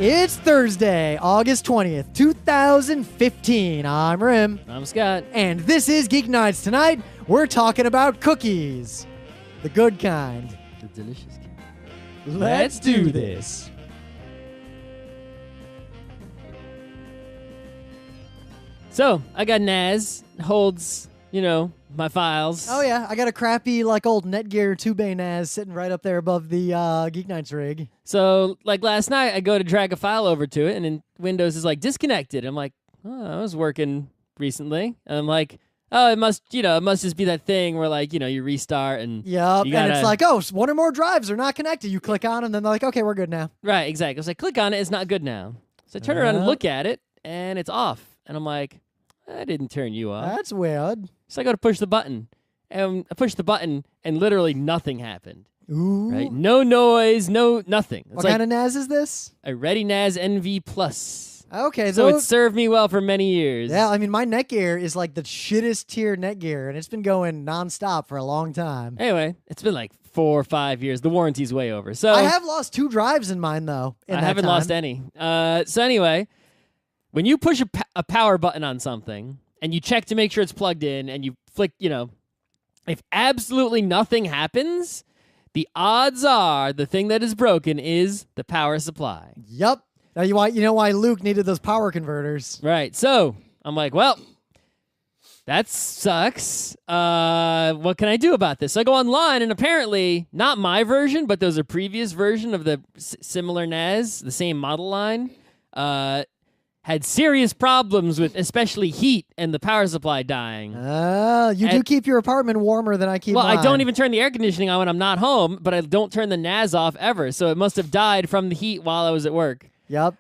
It's Thursday, August 20th, 2015. I'm Rim. I'm Scott. And this is Geeknights. Tonight, we're talking about cookies. The good kind. The delicious kind. Let's do this. So, I got NAS. Holds, my files. Oh, yeah. I got a crappy, old Netgear 2-bay NAS sitting right up there above the Geeknights rig. So, last night, I go to drag a file over to it, and then Windows is disconnected. I'm like, oh, I was working recently. And I'm like, oh, it must just be that thing where, you restart and... Yep, and it's like, oh, one or more drives are not connected. You click on them, and then they're like, okay, we're good now. Right, exactly. I was like, click on it, it's not good now. So I turn around and look at it, and it's off. And I'm like, I didn't turn you off. That's weird. So I go to push the button, and I push the button, and literally nothing happened. Ooh. Right? No noise, nothing. It's what kind of NAS is this? A Ready NAS NV Plus. Okay, so it served me well for many years. Yeah, I mean, my Netgear is the shittest tier Netgear, and it's been going nonstop for a long time. Anyway, it's been 4 or 5 years. The warranty's way over. So I have lost 2 drives in mine, though. I haven't lost any. So anyway, when you push a power button on something, and you check to make sure it's plugged in, and you flick, if absolutely nothing happens, the odds are the thing that is broken is the power supply. Yep. Now you know why Luke needed those power converters. Right. So I'm like, well, that sucks. What can I do about this? So I go online, and apparently, not my version, but there's a previous version of the similar NAS, the same model line, had serious problems with especially heat and the power supply dying. You do keep your apartment warmer than I keep mine. Well, I don't even turn the air conditioning on when I'm not home, but I don't turn the NAS off ever, so it must have died from the heat while I was at work. Yep.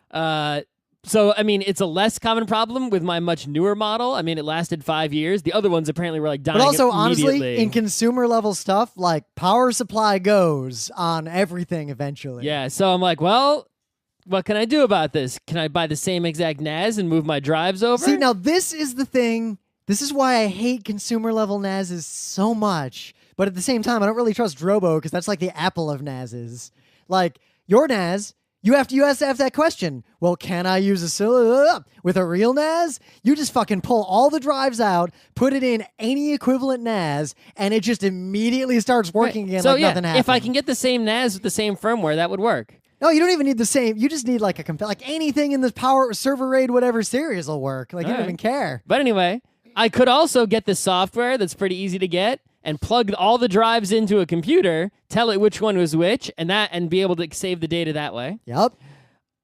So, I mean, it's a less common problem with my much newer model. I mean, it lasted 5 years. The other ones apparently were dying But also, immediately. honestly, in consumer level stuff, power supply goes on everything eventually. Yeah, so I'm like, well, what can I do about this? Can I buy the same exact NAS and move my drives over? See, now this is the thing. This is why I hate consumer level NASes so much. But at the same time, I don't really trust Drobo because that's the Apple of NASes. Your NAS, you have to ask that question. Well, can I use with a real NAS? You just fucking pull all the drives out, put it in any equivalent NAS, and it just immediately starts working again so, nothing happened. If I can get the same NAS with the same firmware, that would work. No, you don't even need the same. You just need anything in this power server RAID whatever series will work. You don't even care. But anyway, I could also get the software that's pretty easy to get and plug all the drives into a computer, tell it which one was which, and be able to save the data that way. Yep.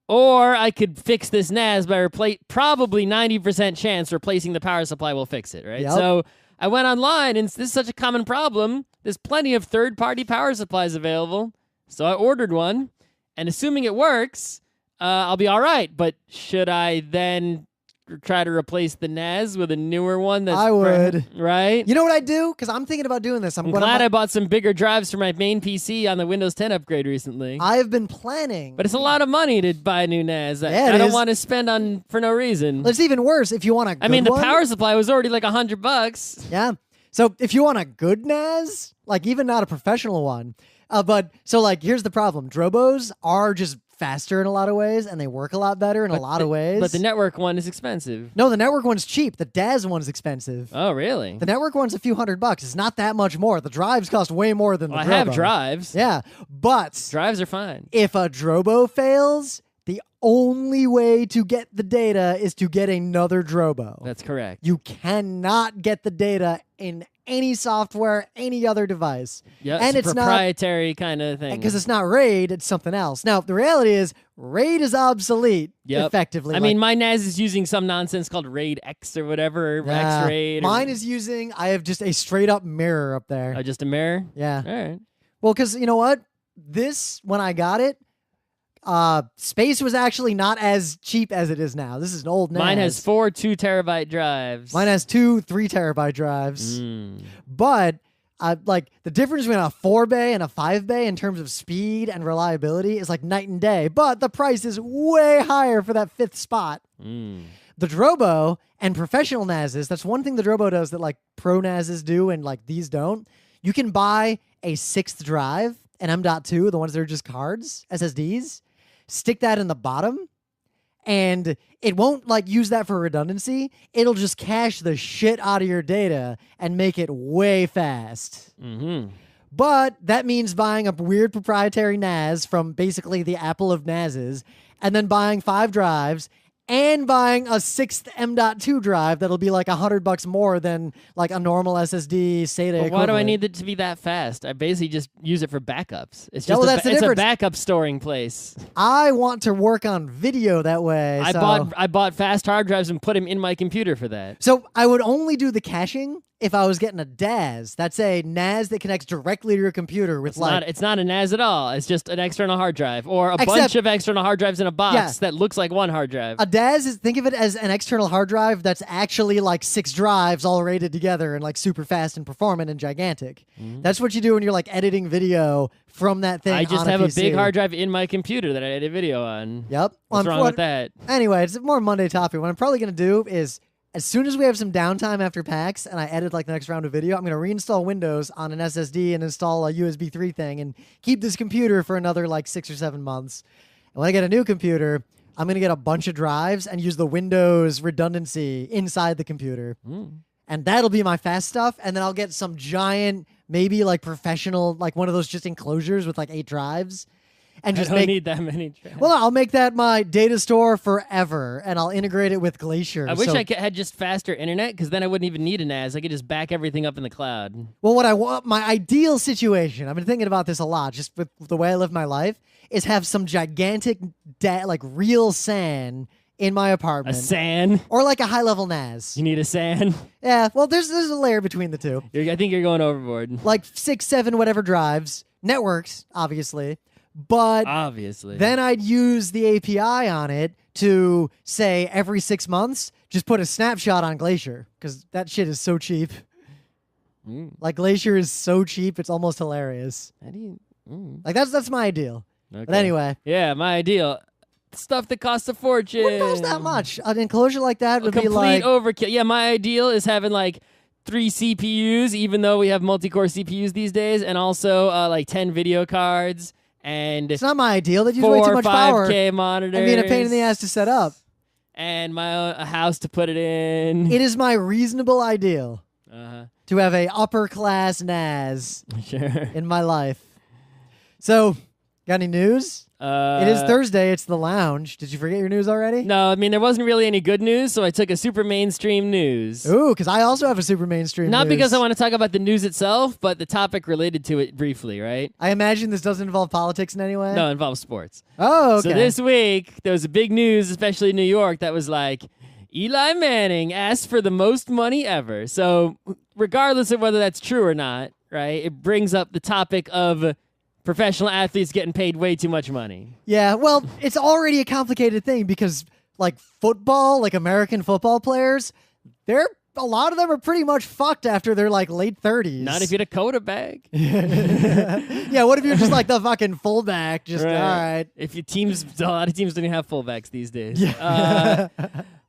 Or I could fix this NAS by probably 90% chance replacing the power supply will fix it, right? Yep. So I went online, and this is such a common problem. There's plenty of third-party power supplies available. So I ordered one. And assuming it works, I'll be all right. But should I then try to replace the NAS with a newer one? I would. Right? You know what I'd do? Because I'm thinking about doing this. I'm glad I bought some bigger drives for my main PC on the Windows 10 upgrade recently. I've been planning. But it's a lot of money to buy a new NAS. I don't want to spend for no reason. It's even worse if you want a good the one. power supply was already $100. Yeah. So if you want a good NAS, even not a professional one, here's the problem. Drobos are just faster in a lot of ways, and they work a lot better in a lot of ways. But the network one is expensive. No, the network one's cheap. The DAS one's expensive. Oh, really? The network one's a few $100. It's not that much more. The drives cost way more than the Drobo. I have drives. Yeah, but drives are fine. If a Drobo fails, the only way to get the data is to get another Drobo. That's correct. You cannot get the data in any software, any other device. Yeah, and it's a proprietary kind of thing. Because it's not RAID, it's something else. Now, the reality is, RAID is obsolete, effectively. I mean, my NAS is using some nonsense called RAID X or whatever, X RAID. Mine is using, I have just a straight-up mirror up there. Oh, just a mirror? Yeah. All right. Well, because you know what? When I got it, space was actually not as cheap as it is now. This is an old NAS. Mine has 4 2-terabyte drives. Mine has 2 3-terabyte drives. But the difference between a 4-bay and a 5-bay in terms of speed and reliability is night and day. But the price is way higher for that 5th spot. The Drobo and professional NASes, that's one thing the Drobo does that pro NASes do and these don't. You can buy a 6th drive, an M.2, the ones that are just cards, SSDs. stick that in the bottom, and it won't like use that for redundancy. It'll just cache the shit out of your data and make it way fast. Mm-hmm. But that means buying a weird proprietary NAS from basically the Apple of NASes, and then buying 5 drives and buying a 6th M.2 drive that'll be like $100 more than like a normal SSD SATA. But why do I need it to be that fast? I basically just use it for backups. It's Yeah, just well, that's the it's a difference. backup storing place. I want to work on video that way. I bought fast hard drives and put them in my computer for that. So I would only do the caching if I was getting a DAS. That's a NAS that connects directly to your computer with It's not a NAS at all. It's just an external hard drive or a Except- bunch of external hard drives in a box Yeah. that looks like one hard drive. a DAS is, think of it as an external hard drive that's actually like 6 drives all rated together and like super fast and performant and gigantic. That's what you do when you're like editing video from that thing. I just on have a PC. big hard drive in my computer that I edit video on. Yep. What's wrong with that? Anyway, it's a more Monday topic. What I'm probably going to do is, as soon as we have some downtime after PAX and I edit like the next round of video, I'm going to reinstall Windows on an SSD and install a USB 3 thing and keep this computer for another like 6 or 7 months. And when I get a new computer, I'm going to get a bunch of drives and use the Windows redundancy inside the computer. And that'll be my fast stuff. And then I'll get some giant, maybe like professional, like one of those just enclosures with like 8 drives. And I just don't need that many drives. well, I'll make that my data store forever, and I'll integrate it with Glacier. I wish So- I had just faster internet, because then I wouldn't even need a NAS. I could just back everything up in the cloud. Well, what I want, my ideal situation, I've been thinking about this a lot, just with the way I live my life, is have some gigantic, like real SAN in my A apartment. SAN. Or like a high-level NAS. You need a SAN. Yeah, well, there's a layer between the two. I think you're going overboard. Like 6, 7, whatever drives. Networks, obviously. But Obviously. then I'd use the API on it to say every 6 months, just put a snapshot on Glacier, because that shit is so cheap. Like Glacier is so cheap, it's almost hilarious. How do you? Like that's my ideal. Okay. But anyway, Yeah, my ideal. Stuff that costs a fortune. wouldn't cost that much. An enclosure like that would be Complete like overkill. Yeah, my ideal is having like 3 CPUs, even though we have multi-core CPUs these days, and also like 10 video cards and it's not my ideal. They use way 4 too much power 5K monitors. and being a pain in the ass to set up. And a house to put it in. It is my reasonable ideal Uh-huh. to have a upper class NAS Sure. in my life. So, got any news? It is Thursday. It's the lounge. Did you forget your news already? No, I mean, there wasn't really any good news, so I took a super mainstream news. Ooh, because I also have a super mainstream Not news. because I want to talk about the news itself, but the topic related to it briefly, right? I imagine this doesn't involve politics in any way? No, it involves sports. Oh, okay. So this week, there was a big news, especially in New York, that was like, Eli Manning asked for the most money ever. So regardless of whether that's true or not, right, it brings up the topic of professional athletes getting paid way too much money. Yeah, well, it's already a complicated thing because, like, football, like American football players, a lot of them are pretty much fucked after their, like, late 30s. Not if you're a quarterback. Yeah, what if you're just, like, the fucking fullback? Just, all right. If your teams, a lot of teams don't even have fullbacks these days. Yeah.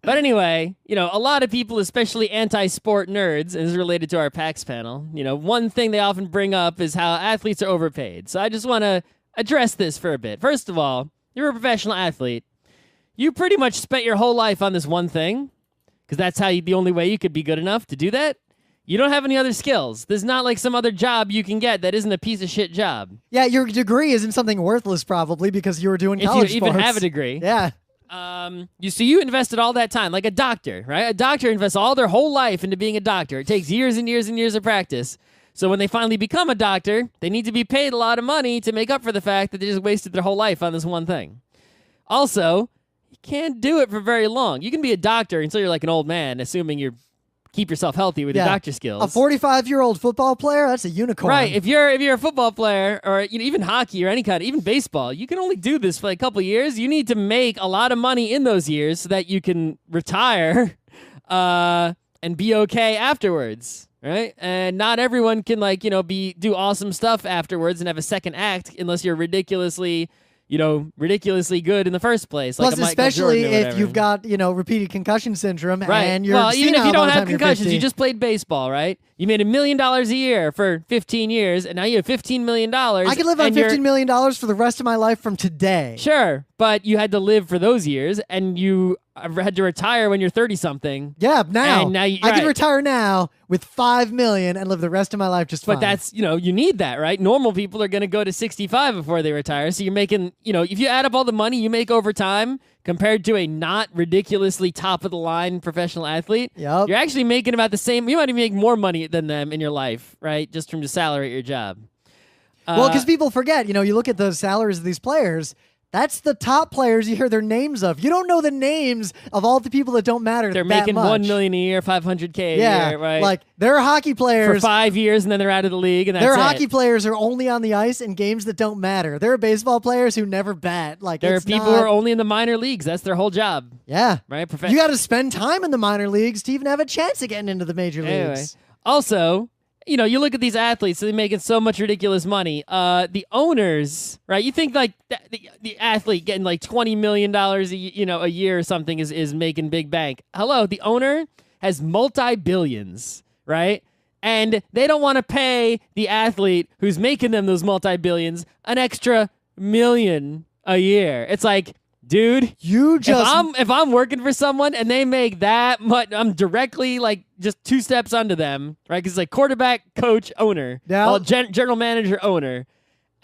But anyway, a lot of people, especially anti-sport nerds, and this is related to our PAX panel, one thing they often bring up is how athletes are overpaid. So I just want to address this for a bit. First of all, you're a professional athlete. You pretty much spent your whole life on this one thing, because that's the only way you could be good enough to do that. You don't have any other skills. There's not like some other job you can get that isn't a piece of shit job. Yeah, your degree isn't something worthless, probably, because you were doing college If you even sports. have a degree. Yeah. You invested all that time, like a doctor, right? A doctor invests all their whole life into being a doctor. It takes years and years and years of practice. So when they finally become a doctor, they need to be paid a lot of money to make up for the fact that they just wasted their whole life on this one thing. Also, you can't do it for very long. You can be a doctor until you're like an old man, assuming you keep yourself healthy with your doctor skills. A 45-year-old football player, that's a unicorn. Right. If you're a football player or even hockey or any kind, even baseball, you can only do this for like a couple of years. You need to make a lot of money in those years so that you can retire and be okay afterwards. Right? And not everyone can do awesome stuff afterwards and have a second act unless you're ridiculously ridiculously good in the first place. Plus, like a Michael especially Jordan or if whatever. you've got, repeated concussion syndrome Right. and you're well, even if senile you don't by the have time you're concussions, 50. you just played baseball, right? You made $1 million a year for 15 years, and now you have $15 million. I could live on $15 million for the rest of my life from today. Sure, but you had to live for those years, and you had to retire when you're 30-something. Yeah, now. And now I can retire now with $5 million and live the rest of my life just fine. But that's, you need that, right? Normal people are going to go to 65 before they retire. So you're making, if you add up all the money you make over time compared to a not ridiculously top-of-the-line professional athlete, Yep. you're actually making about the same. You might even make more money than them in your life, right? Just from the salary at your job. Well, because people forget, you look at the salaries of these players. That's the top players you hear their names of. You don't know the names of all the people that don't matter. They're that making much. $1 million a year, $500K a year, right? Like they're hockey for players. 5 years, and then they're out of the league, and that's Their it. hockey players are only on the ice in games that don't matter. There are baseball players who never bat. Like There are it's people not- who are only in the minor leagues. That's their whole job, Yeah. right? You got to spend time in the minor leagues to even have a chance of getting into the major Anyway, leagues. also, you look at these athletes, they're making so much ridiculous money. The owners, right? You think like the athlete getting like $20 million a year or something is making big bank. Hello, the owner has multi-billions, right? And they don't want to pay the athlete who's making them those multi-billions an extra $1 million a year. It's like, dude, You just if I'm working for someone and they make that much, I'm directly like just 2 steps under them, right? Because it's like quarterback, coach, owner, Yeah. well, general manager, owner,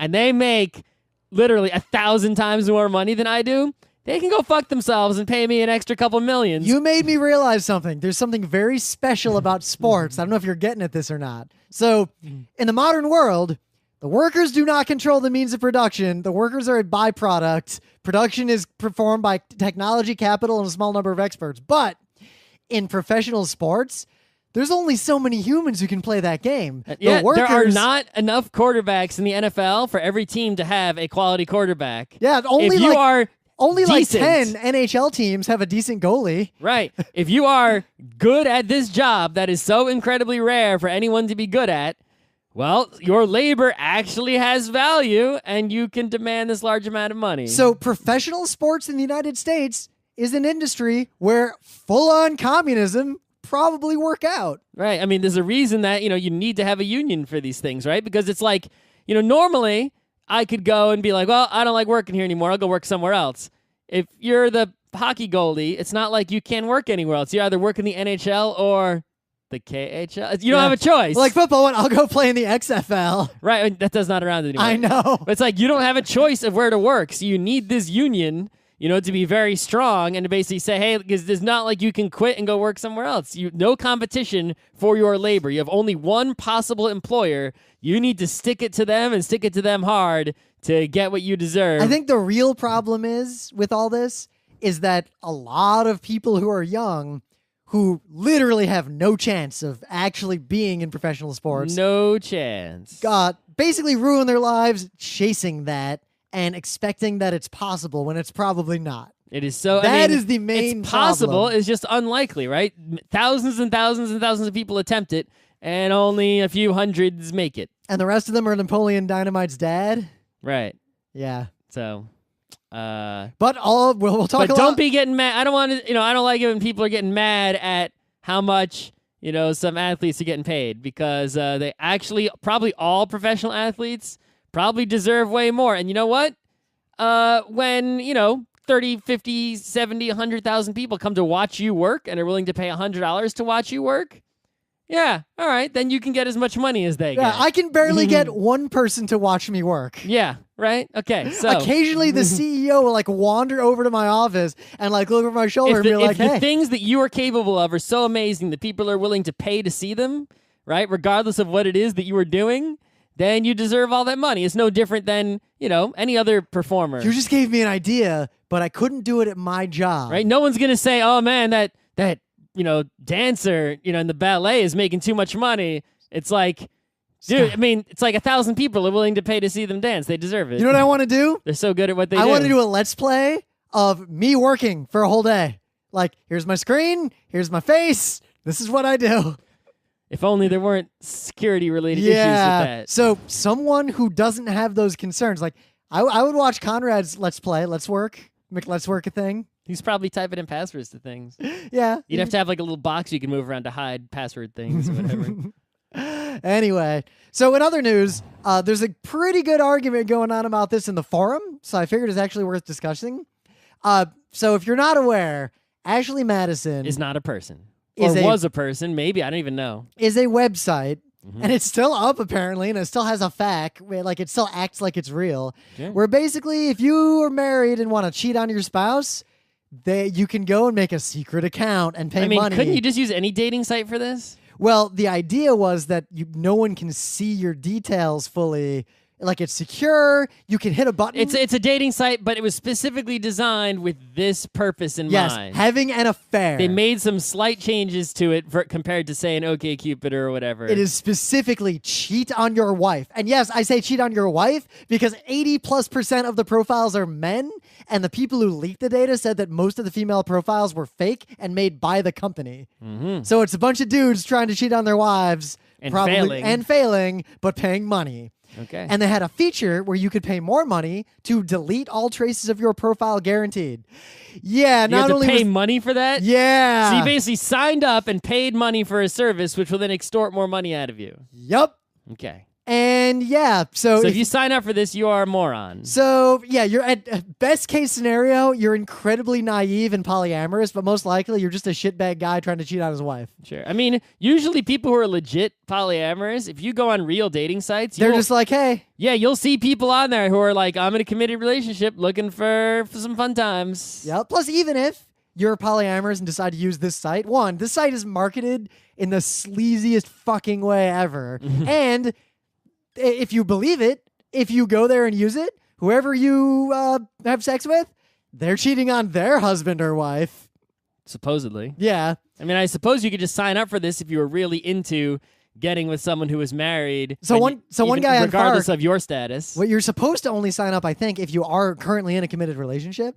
and they make literally 1,000 times more money than I do. They can go fuck themselves and pay me an extra couple millions. You made me realize something. There's something very special about sports. I don't know if you're getting at this or not. So, in the modern world, the workers do not control the means of production. The workers are a byproduct. Production is performed by technology, capital, and a small number of experts. But in professional sports, there's only so many humans who can play that game. Yeah, the workers, there are not enough quarterbacks in the NFL for every team to have a quality quarterback. Yeah, only if you like are only decent, like 10 NHL teams have a decent goalie. right. If you are good at this job that is so incredibly rare for anyone to be good at, well, your labor actually has value, and you can demand this large amount of money. So professional sports in the United States is an industry where full-on communism probably work out. Right. I mean, there's a reason that, you need to have a union for these things, right? Because it's like, normally I could go and be like, well, I don't like working here anymore. I'll go work somewhere else. If you're the hockey goalie, it's not like you can work anywhere else. You either work in the NHL or the KHL. You don't have a choice. Like football, I'll go play in the XFL. Right. That does not around anymore. I know. But it's like you don't have a choice of where to work. So you need this union, to be very strong and to basically say, hey, because it's not like you can quit and go work somewhere else. No competition for your labor. You have only one possible employer. You need to stick it to them and stick it to them hard to get what you deserve. I think the real problem is with all this is that a lot of people who are young who literally have no chance of actually being in professional sports no chance. basically ruin their lives chasing that and expecting that it's possible when it's probably not. It is so. That is the main It's possible. problem. It's just unlikely, right? Thousands and thousands and thousands of people attempt it, and only a few hundreds make it. And the rest of them are Napoleon Dynamite's dad. Right. Yeah. So. But we'll talk. But a don't lot. be getting mad. I don't want to. I don't like it when people are getting mad at how much some athletes are getting paid, because they actually probably all professional athletes probably deserve way more. And you know what? When 30, 50, 70, 100,000 people come to watch you work and are willing to pay $100 to watch you work, yeah, all right, then you can get as much money as they Yeah, get. I can barely get one person to watch me work. Yeah, right? Okay, so Occasionally, the CEO will wander over to my office and look over my shoulder and be if like, the "Hey, things that you are capable of are so amazing that people are willing to pay to see them, right, regardless of what it is that you are doing, then you deserve all that money." It's no different than, any other performer. you just gave me an idea, but I couldn't do it at my job." Right? No one's going to say, "Oh man, that dancer, in the ballet is making too much money." It's like, dude, Stop. I mean, it's like 1,000 people are willing to pay to see them dance. They deserve it. You know what I want to do? They're so good at what they do. I want to do a let's play of me working for a whole day. Here's my screen, here's my face. This is what I do. If only there weren't security related issues with Yeah. that. So someone who doesn't have those concerns, I would watch Conrad's Let's Play, Let's Work, make Let's Work a thing. He's probably typing in passwords to things. Yeah. You'd have to have like a little box you can move around to hide password things or whatever. Anyway, so in other news, there's a pretty good argument going on about this in the forum, so I figured it's actually worth discussing. So if you're not aware, Ashley Madison Is not a person. Or was a person, maybe. I don't even know. is a website, and it's still up apparently, and it still has a FAQ, like it still acts like it's real, where basically if you are married and want to cheat on your spouse, you can go and make a secret account and pay money. Couldn't you just use any dating site for this? Well, the idea was that no one can see your details fully. Like, it's secure. You can hit a button. It's a dating site, but it was specifically designed with this purpose in mind. Yes, having an affair. They made some slight changes to it compared to, say, an OkCupid or whatever. It is specifically cheat on your wife. And yes, I say cheat on your wife because 80+% of the profiles are men, and the people who leaked the data said that most of the female profiles were fake and made by the company. So it's a bunch of dudes trying to cheat on their wives. And failing, but paying money. Okay. And they had a feature where you could pay more money to delete all traces of your profile guaranteed. Yeah, you not have to only pay money for that? Yeah. So you basically signed up and paid money for a service, which will then extort more money out of you. Yup. Okay. And yeah, so if you sign up for this, you are a moron. So yeah, you're at best case scenario, you're incredibly naive and polyamorous, but most likely you're just a shitbag guy trying to cheat on his wife. Sure. I mean, usually people who are legit polyamorous, if you go on real dating sites, they're just like, hey. Yeah, you'll see people on there who are like, I'm in a committed relationship looking for some fun times. Yeah. Plus, even if you're polyamorous and decide to use this site, this site is marketed in the sleaziest fucking way ever. And if you believe it, if you go there and use it, whoever you have sex with, they're cheating on their husband or wife. Supposedly. Yeah. I mean, I suppose you could just sign up for this if you were really into getting with someone who was married. So one guy on regardless of your status. Well, you're supposed to only sign up, I think, if you are currently in a committed relationship.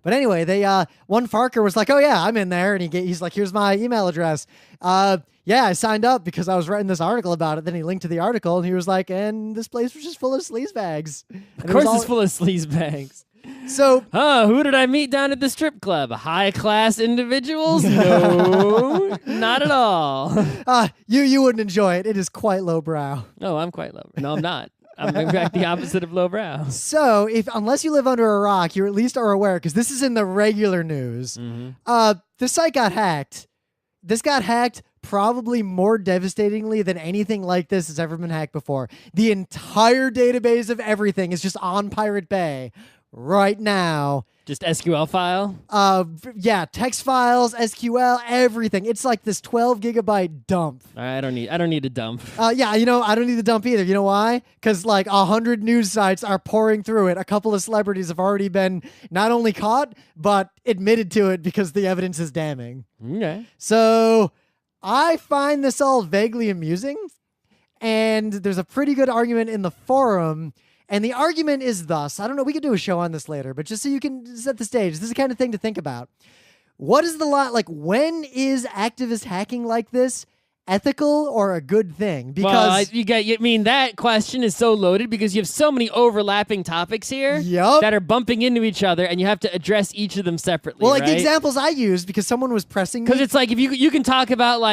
But anyway, one Farker was like, "Oh yeah, I'm in there," and he's like, "Here's my email address." Yeah, I signed up because I was writing this article about it. Then he linked to the article, and he was like, "And this place was just full of sleazebags." Of course, it's full of sleazebags. So, who did I meet down at the strip club? High-class individuals? No, not at all. You wouldn't enjoy it. It is quite lowbrow. No, I'm quite low. No, I'm not. I'm in fact the opposite of lowbrow. So, unless you live under a rock, you at least are aware, because this is in the regular news. The site got hacked. This got hacked probably more devastatingly than anything like this has ever been hacked before. The entire database of everything is just on Pirate Bay right now. Just SQL file? Yeah, text files, SQL, everything. It's like this 12 gigabyte dump. I don't need a dump. Yeah, I don't need the dump either. You know why? Because like 100 news sites are pouring through it. A couple of celebrities have already been not only caught, but admitted to it because the evidence is damning. Okay. So I find this all vaguely amusing, and there's a pretty good argument in the forum. And the argument is thus, I don't know, we could do a show on this later, but just so you can set the stage, this is the kind of thing to think about. What is the when is activist hacking like this ethical or a good thing? Because that question is so loaded because you have so many overlapping topics here that are bumping into each other, and you have to address each of them separately. Well, the examples I used, because someone was pressing me. Because it's like, if you can talk about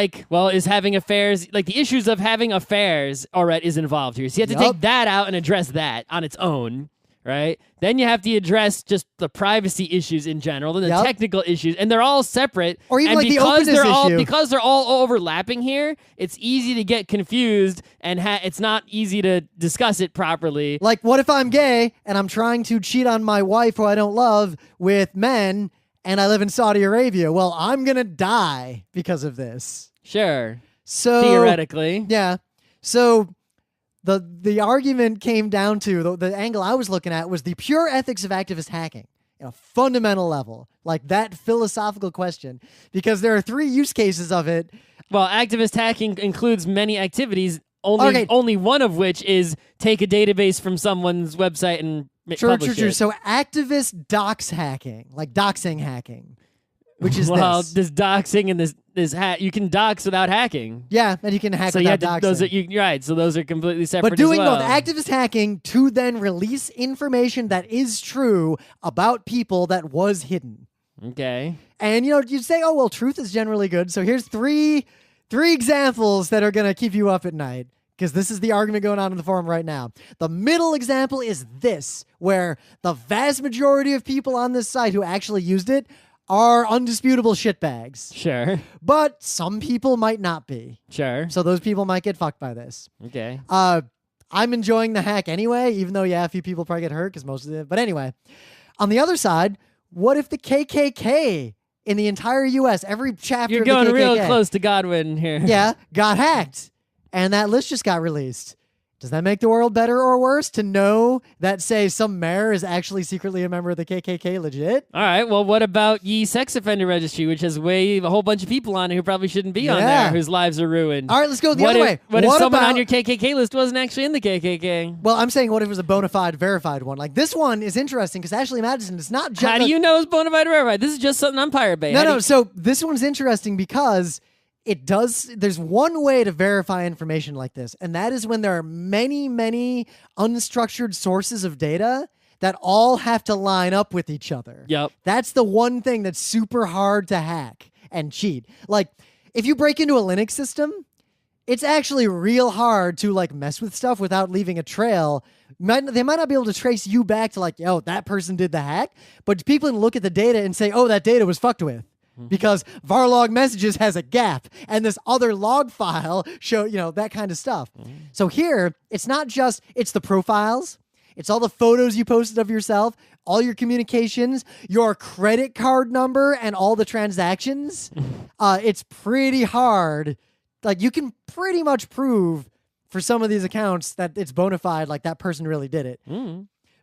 is having affairs, like the issues of having affairs, is involved here. So you have to take that out and address that on its own. Right? Then you have to address just the privacy issues in general, and the technical issues, and they're all separate. Or even the openness issue. Because they're all overlapping here, it's easy to get confused, and it's not easy to discuss it properly. Like, what if I'm gay, and I'm trying to cheat on my wife who I don't love with men, and I live in Saudi Arabia? Well, I'm gonna die because of this. Sure. So theoretically. Yeah. So the argument came down to, the angle I was looking at was the pure ethics of activist hacking at a fundamental level, like that philosophical question, because there are 3 use cases of it. Well, activist hacking includes many activities, only one of which is take a database from someone's website and publish it. So activist dox hacking, like doxing hacking. which is this doxing and this hack. You can dox without hacking. Yeah, and you can hack without doxing. So those are completely separate. But doing as well. both activist hacking to then release information that is true about people that was hidden. Okay. And you'd say, oh well, truth is generally good. So here's three examples that are gonna keep you up at night. Because this is the argument going on in the forum right now. The middle example is this, where the vast majority of people on this site who actually used it are undisputable shitbags. Sure. But some people might not be. Sure. So those people might get fucked by this. Okay. I'm enjoying the hack anyway, even though, a few people probably get hurt because most of it. But anyway, on the other side, what if the KKK in the entire U.S., every chapter You're of the KKK... going real close to Godwin here. Yeah, got hacked. And that list just got released. Does that make the world better or worse to know that, say, some mayor is actually secretly a member of the KKK legit? All right. Well, what about Ye Sex Offender Registry, which has a whole bunch of people on it who probably shouldn't be on there, whose lives are ruined? All right, let's go the other way. What if someone on your KKK list wasn't actually in the KKK? Well, I'm saying what if it was a bona fide verified one? Like, this one is interesting because Ashley Madison is not just... How do you know it's bona fide verified? This is just something on Pirate Bay. No, so this one's interesting because... there's one way to verify information like this, and that is when there are many, many unstructured sources of data that all have to line up with each other. Yep. That's the one thing that's super hard to hack and cheat. Like, if you break into a Linux system, it's actually real hard to mess with stuff without leaving a trail. They might not be able to trace you back to that person did the hack, but people can look at the data and say, oh, that data was fucked with. Because varlog messages has a gap and this other log file show, that kind of stuff. So here, it's not just, it's the profiles. It's all the photos you posted of yourself, all your communications, your credit card number, and all the transactions. It's pretty hard. You can pretty much prove for some of these accounts that it's bona fide, that person really did it.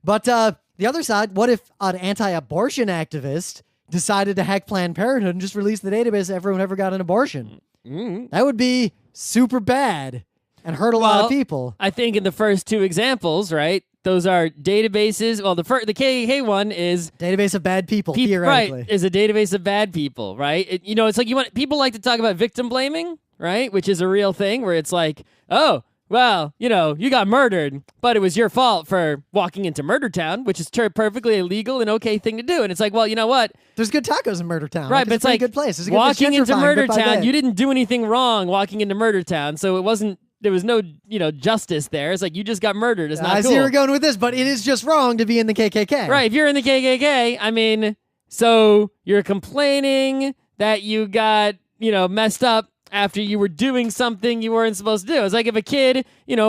But the other side, what if an anti-abortion activist decided to hack Planned Parenthood and just release the database so everyone ever got an abortion? That would be super bad and hurt a lot of people. I think in the first two examples, right, those are databases. Well, the KKK one is... database of bad people, theoretically. Right, is a database of bad people, right? It's like people like to talk about victim blaming, right, which is a real thing where it's like, oh, well, you got murdered, but it was your fault for walking into Murder Town, which is perfectly a legal and okay thing to do. And it's like, well, you know what? There's good tacos in Murder Town. Right, but it's like, a good place. It's a good walking into Murder Town, you didn't do anything wrong walking into Murder Town, so there was no, justice there. It's like, you just got murdered. It's not cool. I see where you're going with this, but it is just wrong to be in the KKK. Right, if you're in the KKK, so you're complaining that you got, messed up after you were doing something you weren't supposed to do. It's like if a kid,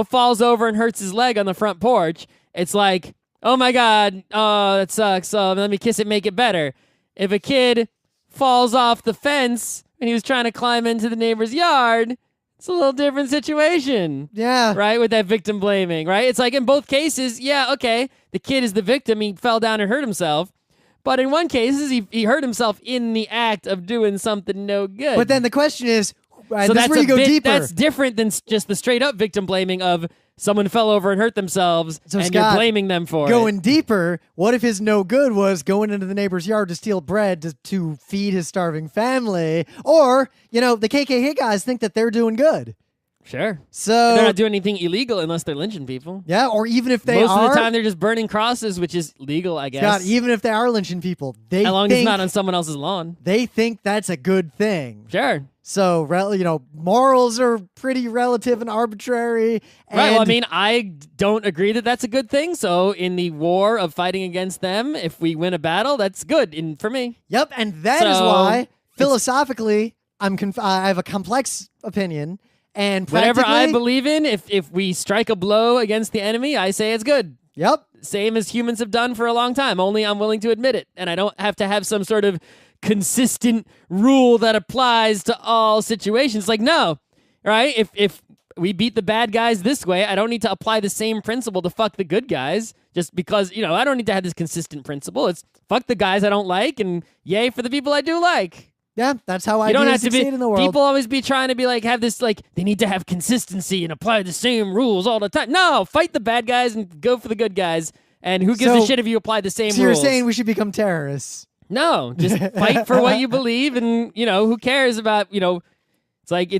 falls over and hurts his leg on the front porch, it's like, oh my God, oh, that sucks. Oh, let me kiss it, make it better. If a kid falls off the fence and he was trying to climb into the neighbor's yard, it's a little different situation. Yeah. Right? With that victim blaming, right? It's like in both cases, yeah, okay, the kid is the victim. He fell down and hurt himself. But in one case, he hurt himself in the act of doing something no good. But then the question is, so that's where you go deeper. That's different than just the straight up victim blaming of someone fell over and hurt themselves and Scott, you're blaming them for going deeper, what if his no good was going into the neighbor's yard to steal bread to feed his starving family? Or, the KKK guys think that they're doing good. Sure. So they're not doing anything illegal unless they're lynching people. Yeah, or even if they Most of the time they're just burning crosses, which is legal, I guess. Scott, even if they are lynching people, as long as it's not on someone else's lawn. They think that's a good thing. Sure. So, morals are pretty relative and arbitrary. And right. Well, I don't agree that that's a good thing. So, in the war of fighting against them, if we win a battle, that's good for me. Yep, and that is why, philosophically, I have a complex opinion. And whatever I believe in, if we strike a blow against the enemy, I say it's good. Yep. Same as humans have done for a long time. Only I'm willing to admit it. And I don't have to have some sort of consistent rule that applies to all situations. Like, no, right? If we beat the bad guys this way, I don't need to apply the same principle to fuck the good guys just because, I don't need to have this consistent principle. It's fuck the guys I don't like and yay for the people I do like. Yeah, that's how I succeed in the world. People always be trying to be have this, they need to have consistency and apply the same rules all the time. No, fight the bad guys and go for the good guys. And who gives a shit if you apply the same rules? So you're saying we should become terrorists? No, just fight for what you believe, and who cares about It's like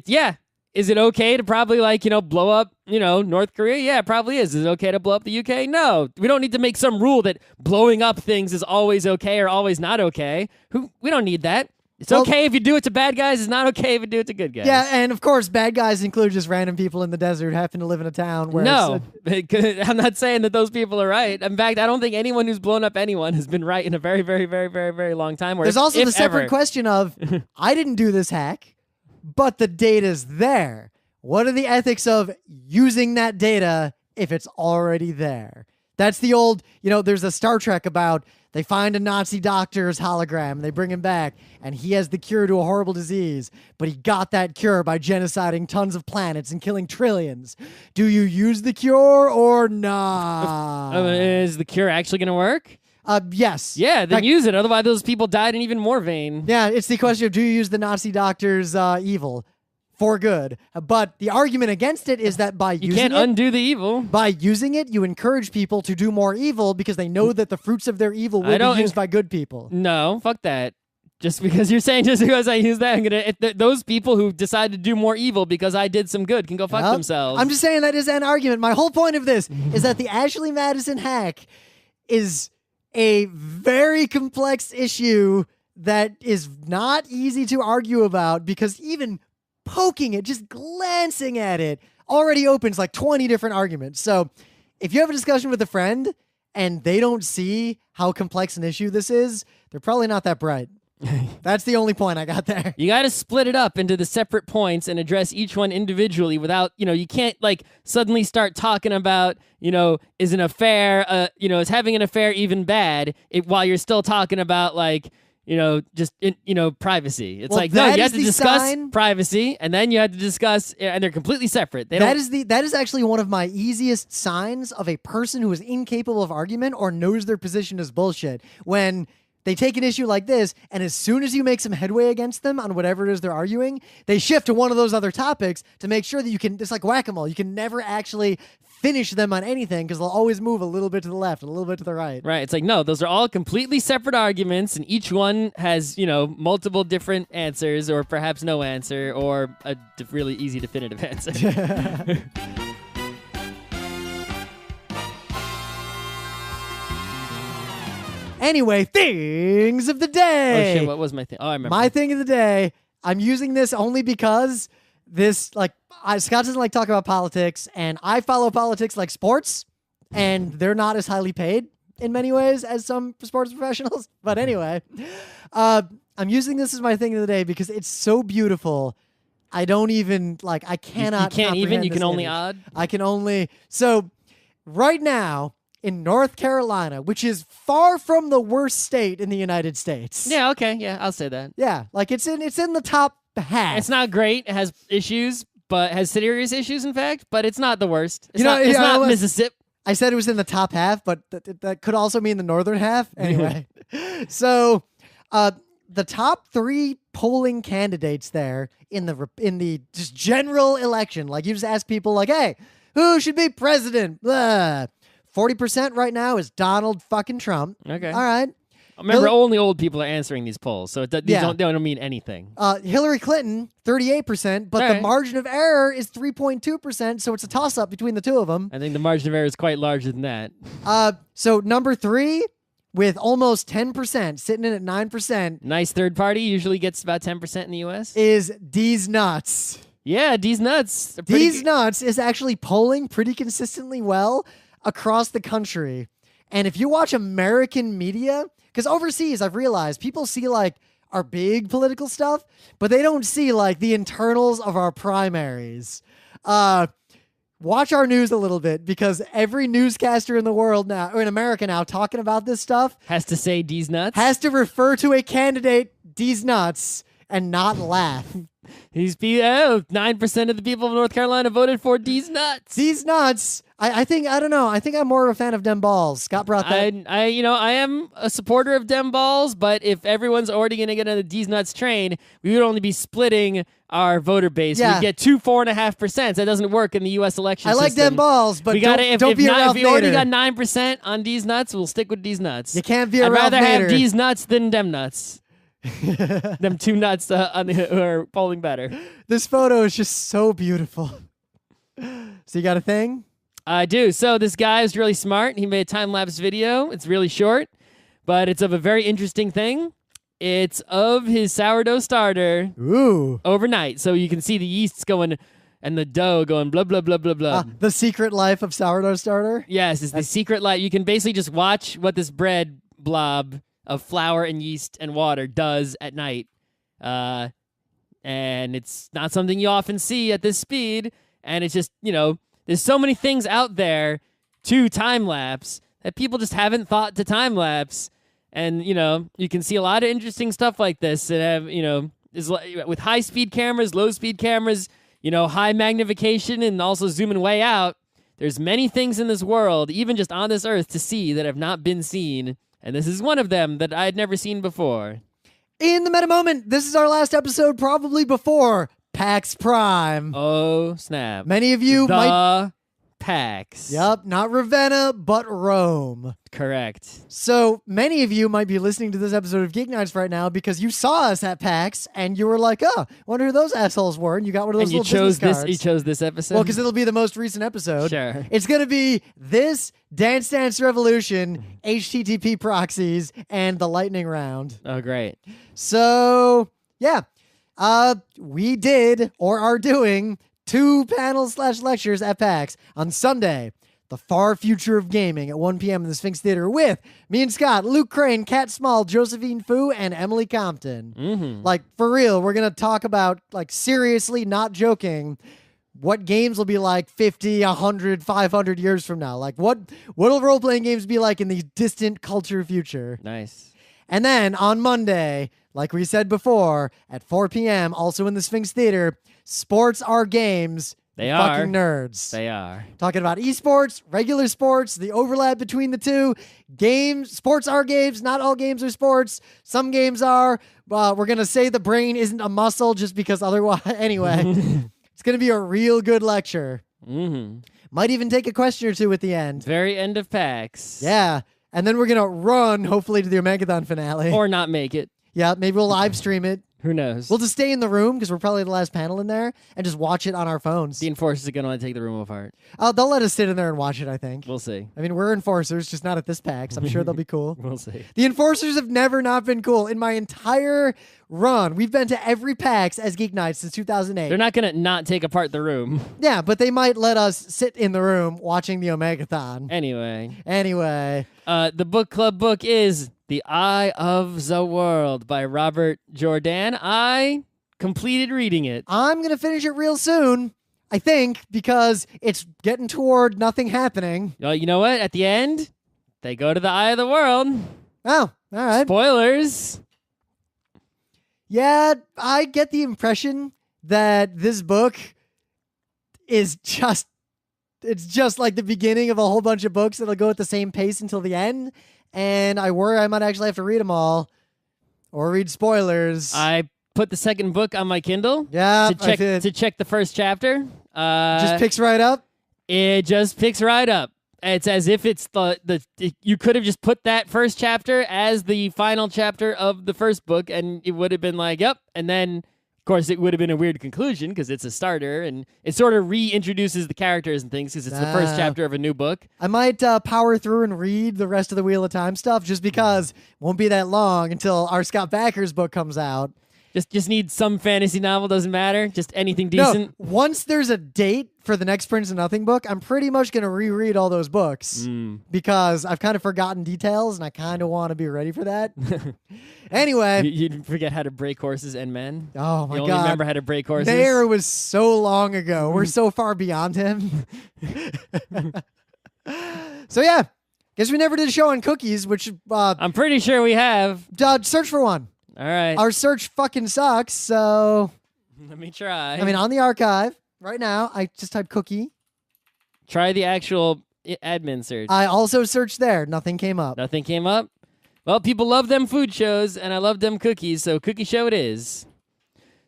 Is it okay to probably blow up North Korea? Yeah, it probably is. Is it okay to blow up the UK? No, we don't need to make some rule that blowing up things is always okay or always not okay. We don't need that. It's okay if you do it to bad guys. It's not okay if you do it to good guys. Yeah, and of course, bad guys include just random people in the desert who happen to live in a town where... No, I'm not saying that those people are right. In fact, I don't think anyone who's blown up anyone has been right in a very, very, very, very, very long time. There's also the separate question of, I didn't do this hack, but the data's there. What are the ethics of using that data if it's already there? That's the old, there's a Star Trek about they find a Nazi doctor's hologram and they bring him back and he has the cure to a horrible disease, but he got that cure by genociding tons of planets and killing trillions. Do you use the cure or not? Is the cure actually going to work? Yes. Yeah, then use it. Otherwise, those people died in even more vain. Yeah, it's the question of do you use the Nazi doctor's evil for good? But the argument against it is that by using it... You can't undo the evil. By using it, you encourage people to do more evil because they know that the fruits of their evil will be used by good people. No, fuck that. Just because I use that, I'm gonna those people who decide to do more evil because I did some good can go fuck themselves. I'm just saying that is an argument. My whole point of this is that the Ashley Madison hack is a very complex issue that is not easy to argue about because even poking it, just glancing at it, already opens like 20 different arguments. So if you have a discussion with a friend and they don't see how complex an issue this is, they're probably not that bright. That's the only point I got there. You got to split it up into the separate points and address each one individually without, you can't suddenly start talking about, is an affair, is having an affair even bad while you're still talking about privacy. It's no, you have to discuss privacy, and then you have to discuss, and they're completely separate. That is actually one of my easiest signs of a person who is incapable of argument or knows their position is bullshit. When they take an issue like this, and as soon as you make some headway against them on whatever it is they're arguing, they shift to one of those other topics to make sure that you can, it's like whack-a-mole, you can never actually finish them on anything because they'll always move a little bit to the left and a little bit to the right. Right. It's no, those are all completely separate arguments, and each one has, multiple different answers, or perhaps no answer, or a really easy definitive answer. Anyway, things of the day. Oh shit, what was my thing? Oh, I remember. My thing of the day, I'm using this only because Scott doesn't like talking about politics, and I follow politics like sports, and they're not as highly paid in many ways as some sports professionals. But anyway, I'm using this as my thing of the day because it's so beautiful. I don't even, I cannot. You can't even? You can only image. odd? I can only. So, right now, in North Carolina, which is far from the worst state in the United States. Yeah, okay. Yeah, I'll say that. Yeah, it's in the top half. It's not great. It has issues, but has serious issues, in fact, but it's not the worst. It's not Mississippi. I said it was in the top half, but that could also mean the northern half. Anyway, so the top 3 polling candidates there in the just general election, you just ask people hey, who should be president? Blah. 40% right now is Donald fucking Trump. Okay. All right. Remember, only old people are answering these polls, so they don't mean anything. Hillary Clinton, 38%, but the margin of error is 3.2%, so it's a toss-up between the two of them. I think the margin of error is quite larger than that. So number 3, with almost 10%, sitting in at 9%. Nice third party, usually gets about 10% in the U.S. Is D's Nuts. Yeah, D's Nuts. D's Nuts is actually polling pretty consistently well across the country. And if you watch American media, because overseas I've realized people see our big political stuff, but they don't see the internals of our primaries. Watch our news a little bit, because every newscaster in the world now, or in America now, talking about this stuff has to say D's Nuts, has to refer to a candidate D's Nuts and not laugh. Oh, 9% of the people of North Carolina voted for D's nuts. These nuts. I think I don't know. I think I'm more of a fan of dem balls. Scott brought that. I am a supporter of dem balls, but if everyone's already going to get on the D's nuts train, we would only be splitting our voter base. Yeah. We'd get 4.5%. That doesn't work in the U.S. election I like system. dem balls, but we gotta, don't be a Ralph if we already Nader. got 9% on D's nuts, we'll stick with D's nuts. You can't be a I'd Ralph rather have Nader. D's nuts than dem nuts. Them two nuts who are polling better. This photo is just so beautiful. So you got a thing? I do. So this guy is really smart. He made a time-lapse video. It's really short, but it's of a very interesting thing. It's of his sourdough starter Ooh. overnight. So you can see the yeasts going and the dough going blah, blah, blah, blah, blah. The secret life of sourdough starter? Yes, it's the secret light. You can basically just watch what this bread blob of flour and yeast and water does at night. And it's not something you often see at this speed. And it's just, there's so many things out there to time-lapse that people just haven't thought to time-lapse. And, you can see a lot of interesting stuff like this that have, with high-speed cameras, low-speed cameras, high magnification and also zooming way out. There's many things in this world, even just on this earth, to see that have not been seen. And this is one of them that I had never seen before. In the meta moment, this is our last episode probably before PAX Prime. Oh, snap. Many of you might... PAX. Yep, not Ravenna, but Rome. Correct. So many of you might be listening to this episode of Geeknights right now because you saw us at PAX and you were like, "Oh, wonder who those assholes were," and you got one of those and little business cards. You chose this episode? Well, because it'll be the most recent episode. Sure. It's going to be this Dance Dance Revolution, HTTP proxies, and the lightning round. Oh, great. So, yeah. We did, or are doing, 2 panels/lectures at PAX on Sunday, The Far Future of Gaming at 1 p.m. in the Sphinx Theater with me and Scott, Luke Crane, Kat Small, Josephine Fu, and Emily Compton. Mm-hmm. Like, for real, we're going to talk about, like, seriously, not joking, what games will be like 50, 100, 500 years from now. Like, what'll role-playing games be like in the distant culture future? Nice. And then on Monday, like we said before, at 4 p.m., also in the Sphinx Theater, Sports Are Games. They fucking are. nerds. They are. Talking about esports, regular sports, the overlap between the two. Games, sports are games. Not all games are sports. Some games are. We're going to say the brain isn't a muscle just because otherwise. Anyway, it's going to be a real good lecture. Mm-hmm. Might even take a question or two at the end. Very end of PAX. Yeah. And then we're going to run, hopefully, to the Omegathon finale. Or not make it. Yeah, maybe we'll live stream it. Who knows? We'll just stay in the room because we're probably the last panel in there and just watch it on our phones. The enforcers are going to want to take the room apart. They'll let us sit in there and watch it, I think. We'll see. I mean, we're enforcers, just not at this PAX. I'm sure they'll be cool. We'll see. The enforcers have never not been cool. In my entire run, we've been to every PAX as Geeknights since 2008. They're not going to not take apart the room. Yeah, but they might let us sit in the room watching the Omegathon. Anyway. The book club book is The Eye of the World by Robert Jordan. I completed reading it. I'm going to finish it real soon, I think, because it's getting toward nothing happening. Well, you know what? At the end, they go to the Eye of the World. Oh, all right. Spoilers. Yeah, I get the impression that this book is just like the beginning of a whole bunch of books that'll go at the same pace until the end, and I worry I might actually have to read them all or read spoilers. I put the second book on my Kindle Yeah, to check the first chapter. Just picks right up? It just picks right up. It's as if it's you could have just put that first chapter as the final chapter of the first book, and it would have been like, yep. And then, of course, it would have been a weird conclusion because it's a starter, and it sort of reintroduces the characters and things because it's the first chapter of a new book. I might power through and read the rest of the Wheel of Time stuff just because it won't be that long until our Scott Bakker's book comes out. Just need some fantasy novel, doesn't matter. Just anything decent. No, once there's a date for the next Prince of Nothing book, I'm pretty much going to reread all those books because I've kind of forgotten details and I kind of want to be ready for that. Anyway. You'd forget how to break horses and men? Oh, my God. You only remember how to break horses? There was so long ago. We're so far beyond him. So, yeah. Guess we never did a show on cookies, which... I'm pretty sure we have. Search for one. All right. Our search fucking sucks, so Let me try. I mean, on the archive right now, I just typed cookie. Try the actual admin search. I also searched there. Nothing came up. Nothing came up? Well, people love them food shows, and I love them cookies, so cookie show it is.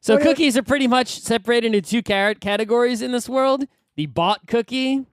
So cookies are pretty much separated into two categories in this world. The bought cookie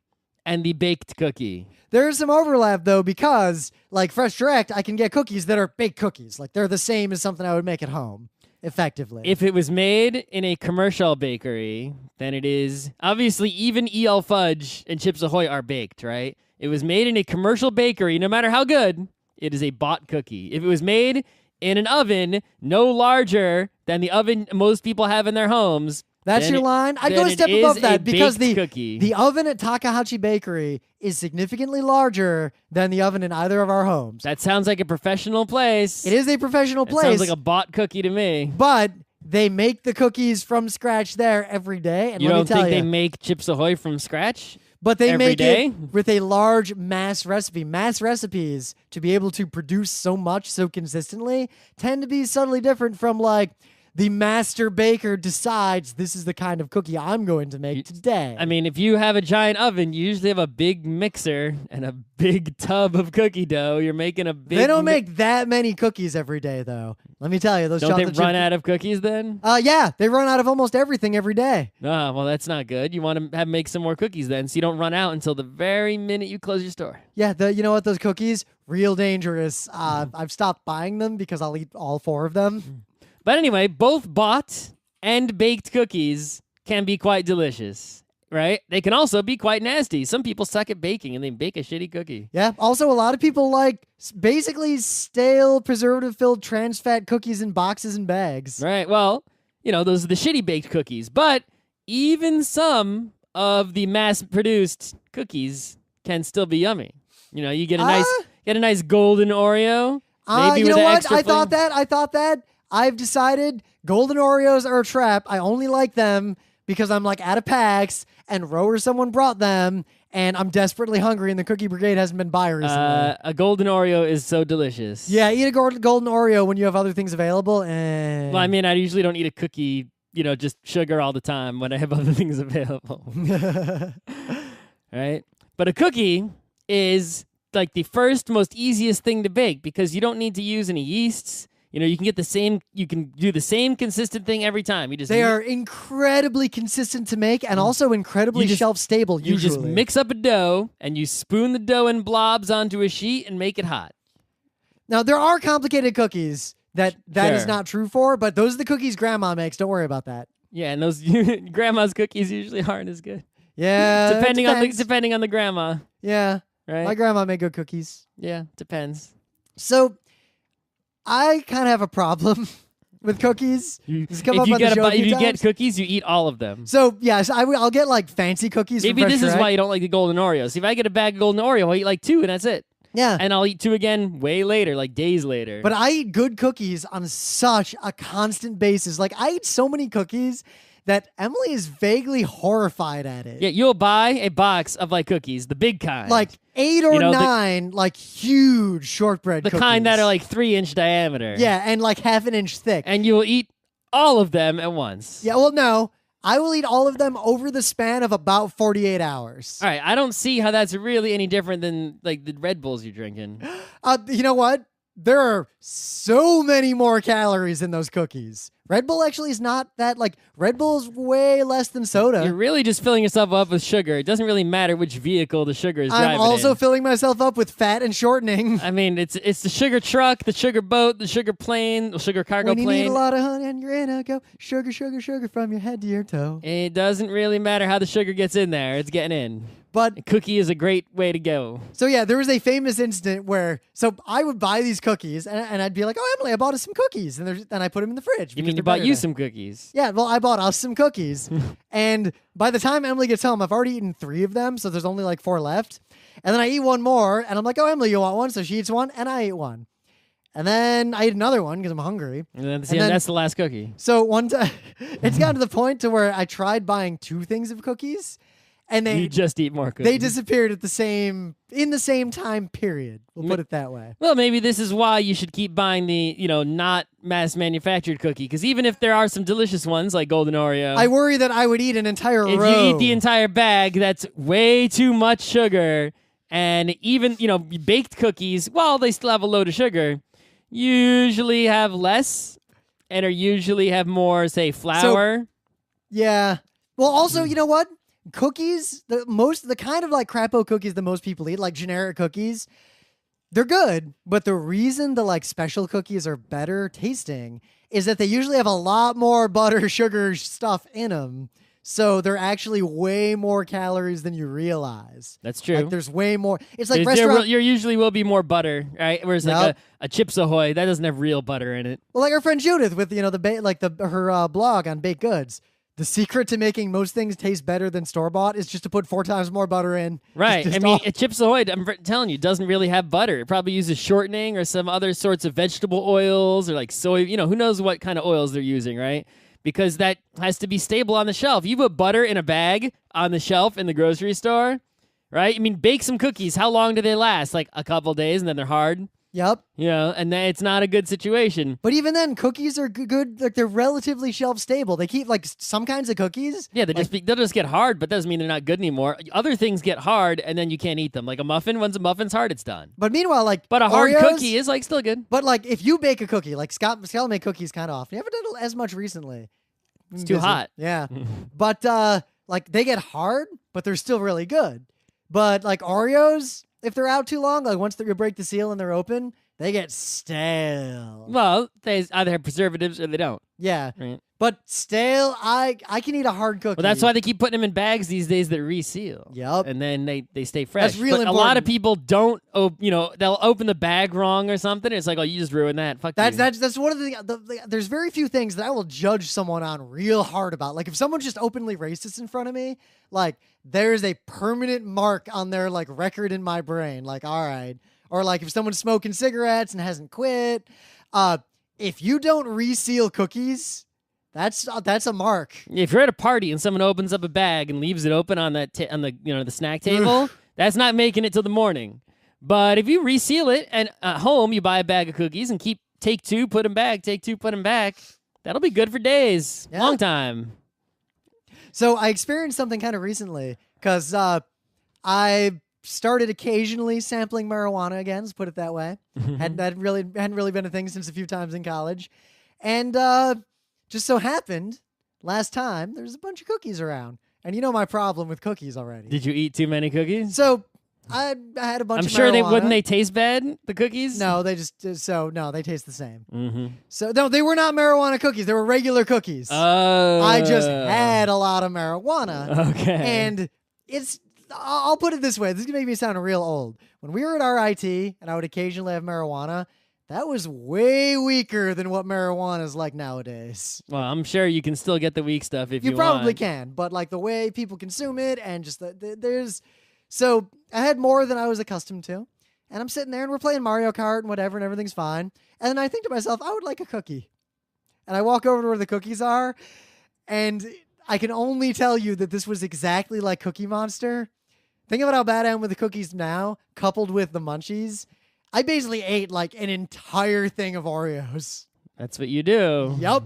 and the baked cookie. There's some overlap, though, because, like Fresh Direct, I can get cookies that are baked cookies. Like, they're the same as something I would make at home, effectively. If it was made in a commercial bakery, then it is... Obviously, even E.L. Fudge and Chips Ahoy are baked, right? It was made in a commercial bakery, no matter how good, it is a bought cookie. If it was made in an oven no larger than the oven most people have in their homes... That's your line? I'd go a step above that because the oven at Takahashi Bakery is significantly larger than the oven in either of our homes. That sounds like a professional place. It is a professional place. Sounds like a bought cookie to me. But they make the cookies from scratch there every day. And you don't think they make Chips Ahoy from scratch? But they every make day? it with a large mass recipe. Mass recipes, to be able to produce so much so consistently, tend to be subtly different from like... The master baker decides this is the kind of cookie I'm going to make today. I mean, if you have a giant oven, you usually have a big mixer and a big tub of cookie dough. You're making a big... They don't make that many cookies every day, though. Let me tell you. Those don't they run out of cookies then? Yeah, they run out of almost everything every day. Oh, well, that's not good. You want to make some more cookies then, so you don't run out until the very minute you close your store. Yeah, you know what? Those cookies, real dangerous. I've stopped buying them because I'll eat all 4 of them. But anyway, both bought and baked cookies can be quite delicious, right? They can also be quite nasty. Some people suck at baking and they bake a shitty cookie. Yeah. Also, a lot of people like basically stale, preservative-filled trans fat cookies in boxes and bags. Right. Well, you know, those are the shitty baked cookies. But even some of the mass-produced cookies can still be yummy. You know, you get a nice golden Oreo. Maybe you with know what? extra I thought that. I've decided golden Oreos are a trap. I only like them because I'm like at a PAX and Roe or someone brought them and I'm desperately hungry and the Cookie Brigade hasn't been by recently. A golden Oreo is so delicious. Yeah, eat a golden Oreo when you have other things available. Well, I mean, I usually don't eat a cookie, you know, just sugar all the time when I have other things available. Right? But a cookie is like the first, most easiest thing to bake because you don't need to use any yeasts. You know, you can do the same consistent thing every time. They are incredibly consistent to make and also incredibly shelf-stable, usually. You just mix up a dough, and you spoon the dough in blobs onto a sheet and make it hot. Now, there are complicated cookies that is not true for, but those are the cookies Grandma makes. Don't worry about that. Yeah, and those Grandma's cookies usually aren't as good. Yeah, depending on the grandma. Yeah. Right? My grandma made good cookies. Yeah, depends. So... I kind of have a problem with cookies. If you get cookies, you eat all of them. So, yes, I'll get, like, fancy cookies. Maybe this is why you don't like the golden Oreos. If I get a bag of golden Oreo, I'll eat, like, 2, and that's it. Yeah. And I'll eat 2 again way later, like days later. But I eat good cookies on such a constant basis. Like, I eat so many cookies that Emily is vaguely horrified at it. Yeah, you'll buy a box of, like, cookies, the big kind. Like 8 or 9, like, huge shortbread cookies. The kind that are, like, 3-inch diameter. Yeah, and, like, half an inch thick. And you will eat all of them at once. Yeah, well, no. I will eat all of them over the span of about 48 hours. All right, I don't see how that's really any different than, like, the Red Bulls you're drinking. You know what? There are so many more calories in those cookies. Red Bull actually is not that, like, Red Bull's way less than soda. You're really just filling yourself up with sugar. It doesn't really matter which vehicle the sugar is driving I'm also filling myself up with fat and shortening. I mean, it's the sugar truck, the sugar boat, the sugar plane, the sugar cargo plane. When you need a lot of honey and you're in a go, sugar, sugar, sugar from your head to your toe. It doesn't really matter how the sugar gets in there. It's getting in. But a cookie is a great way to go. So yeah, there was a famous incident where I would buy these cookies and I'd be like, "Oh, Emily, I bought us some cookies," and I put them in the fridge. You mean you bought you some cookies? Yeah, well, I bought us some cookies, and by the time Emily gets home, I've already eaten 3 of them, so there's only like 4 left. And then I eat one more, and I'm like, "Oh, Emily, you want one?" So she eats one, and I eat one. And then I eat another one because I'm hungry. And then that's the last cookie. So one time, it's gotten to the point to where I tried buying 2 things of cookies. and You just eat more cookies. they disappeared in the same time period. We'll put it that way. Well, maybe this is why you should keep buying the, not mass manufactured cookie. Because even if there are some delicious ones like Golden Oreo, I worry that I would eat an entire if row. you eat the entire bag, that's way too much sugar. And even, baked cookies, while they still have a load of sugar, usually have less and usually have more, say, flour. Yeah. Well, also, you know what? Cookies, the kind of like crapo cookies that most people eat, like generic cookies, they're good. But the reason the like special cookies are better tasting is that they usually have a lot more butter, sugar stuff in them. So they're actually way more calories than you realize. That's true. Like there's way more. It's like there usually will be more butter, right? Whereas like Yep. a Chips Ahoy, that doesn't have real butter in it. Well, like our friend Judith with her blog on baked goods. The secret to making most things taste better than store bought is just to put 4 times more butter in. Right. Just I mean, Chips Ahoy, I'm telling you, doesn't really have butter. It probably uses shortening or some other sorts of vegetable oils or like soy. Who knows what kind of oils they're using, right? Because that has to be stable on the shelf. You put butter in a bag on the shelf in the grocery store, right? I mean, bake some cookies. How long do they last? Like a couple days and then they're hard? Yep. And then it's not a good situation. But even then, cookies are good. Like they're relatively shelf stable. They keep like some kinds of cookies. Yeah, they'll just get hard, but that doesn't mean they're not good anymore. Other things get hard and then you can't eat them. Like a muffin, once a muffin's hard, it's done. But meanwhile, like But a hard Oreos, cookie is like still good. But like if you bake a cookie, like Scott will make cookies kind of often. You haven't done it as much recently. It's too hot. Yeah. But like they get hard, but they're still really good. But like Oreos, if they're out too long, like once you break the seal and they're open, they get stale. Well, they either have preservatives or they don't. Yeah. Right. But stale, I can eat a hard cookie. Well, that's why they keep putting them in bags these days that reseal. Yep. And then they stay fresh. That's really but a lot of important. people don't, they'll open the bag wrong or something. It's like, oh, you just ruined that. Fuck you. That's one of there's very few things that I will judge someone on real hard about. Like if someone's just openly racist in front of me, like there's a permanent mark on their like record in my brain. Like, all right. Or like if someone's smoking cigarettes and hasn't quit. If you don't reseal cookies, that's a mark. If you're at a party and someone opens up a bag and leaves it open on that the snack table, that's not making it till the morning. But if you reseal it and at home you buy a bag of cookies and take 2, put them back, take 2, put them back, that'll be good for days, long time. So I experienced something kind of recently because I started occasionally sampling marijuana again. Let's put it that way. hadn't really been a thing since a few times in college, and just so happened last time there's a bunch of cookies around, and you know my problem with cookies already. Did you eat too many cookies? So I had a bunch. I'm of sure marijuana. wouldn't they taste bad, the cookies? No, they they taste the same. Mm-hmm. So no, they were not marijuana cookies. They were regular cookies. Oh. I just had a lot of marijuana. Okay. And I'll put it this way. This is going to make me sound real old. When we were at RIT and I would occasionally have marijuana, that was way weaker than what marijuana is like nowadays. Well, I'm sure you can still get the weak stuff if you want. You probably can, but like the way people consume it and just there's... So I had more than I was accustomed to. And I'm sitting there and we're playing Mario Kart and whatever and everything's fine. And then I think to myself, I would like a cookie. And I walk over to where the cookies are and I can only tell you that this was exactly like Cookie Monster. Think about how bad I am with the cookies now, coupled with the munchies. I basically ate like an entire thing of Oreos. That's what you do. Yep.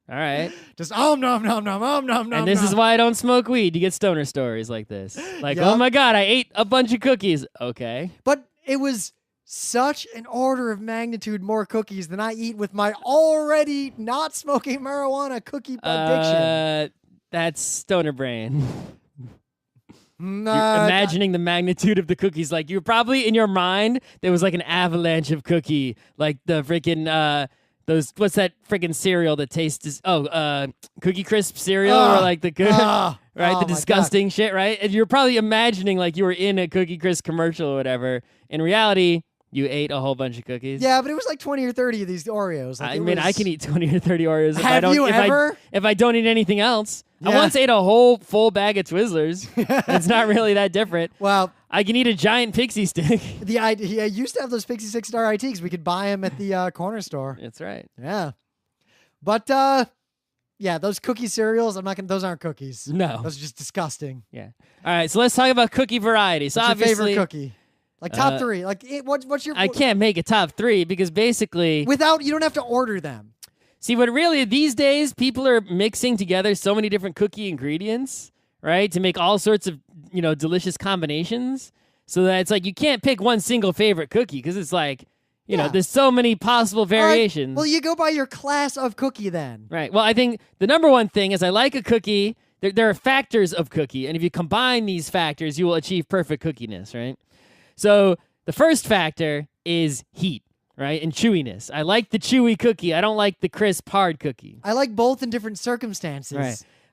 All right. Just nom nom nom nom. And this is why I don't smoke weed. You get stoner stories like this. Like, Yep. oh my God, I ate a bunch of cookies. Okay. But it was such an order of magnitude more cookies than I eat with my already not smoking marijuana cookie addiction. That's stoner brain. Nah, You're imagining the magnitude of the cookies. Like, you're probably in your mind, there was like an avalanche of cookie. Like the freaking, what's that freaking cereal that tastes, Cookie Crisp cereal? Or like the, right? The disgusting shit, right? And you're probably imagining like you were in a Cookie Crisp commercial or whatever. In reality, you ate a whole bunch of cookies. Yeah, but it was like 20 or 30 of these Oreos. Like, I mean, I can eat 20 or 30 Oreos if Have you ever? if I don't eat anything else. Yeah. I once ate a whole full bag of Twizzlers. It's not really that different. Well, I can eat a giant pixie stick. the idea, I used to have those Pixie Six Star ITs. We could buy them at the corner store. That's right. Yeah. But Yeah, those cookie cereals, I'm not gonna. Those aren't cookies. No. Those are just disgusting. Yeah. All right, so let's talk about cookie varieties. So What's your obviously, favorite cookie? Like top three. Like what's your? I can't make a top 3 because basically, Without you don't have to order them. see what really these days people are mixing together so many different cookie ingredients, right, to make all sorts of delicious combinations. So that it's like you can't pick one single favorite cookie because it's like there's so many possible variations. All right. Well, you go by your class of cookie then. Right. Well, I think the number one thing is I like a cookie. There are factors of cookie, and if you combine these factors, you will achieve perfect cookiness, right? So the first factor is heat, right, and chewiness. I like the chewy cookie. I don't like the crisp, hard cookie. I like both in different circumstances.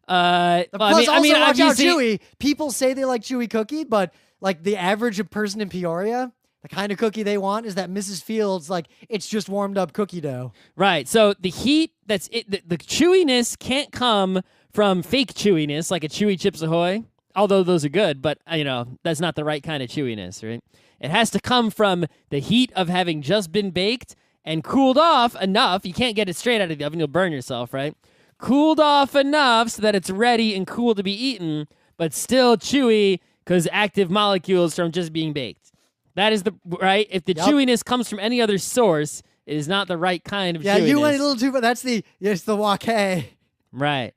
Right. Plus, I mean, watch out, obviously- chewy. People say they like chewy cookie, but like the average person in Peoria, the kind of cookie they want is that Mrs. Fields, like it's just warmed up cookie dough. Right. So the heat, that's it. The chewiness can't come from fake chewiness, like a Chewy Chips Ahoy, although those are good, but that's not the right kind of chewiness, right? It has to come from the heat of having just been baked and cooled off enough. You can't get it straight out of the oven. You'll burn yourself, right? Cooled off enough so that it's ready and cool to be eaten, but still chewy because active molecules from just being baked. That is the right. If the chewiness comes from any other source, it is not the right kind of chewiness. Yeah, you went a little too far. That's the wok. Right.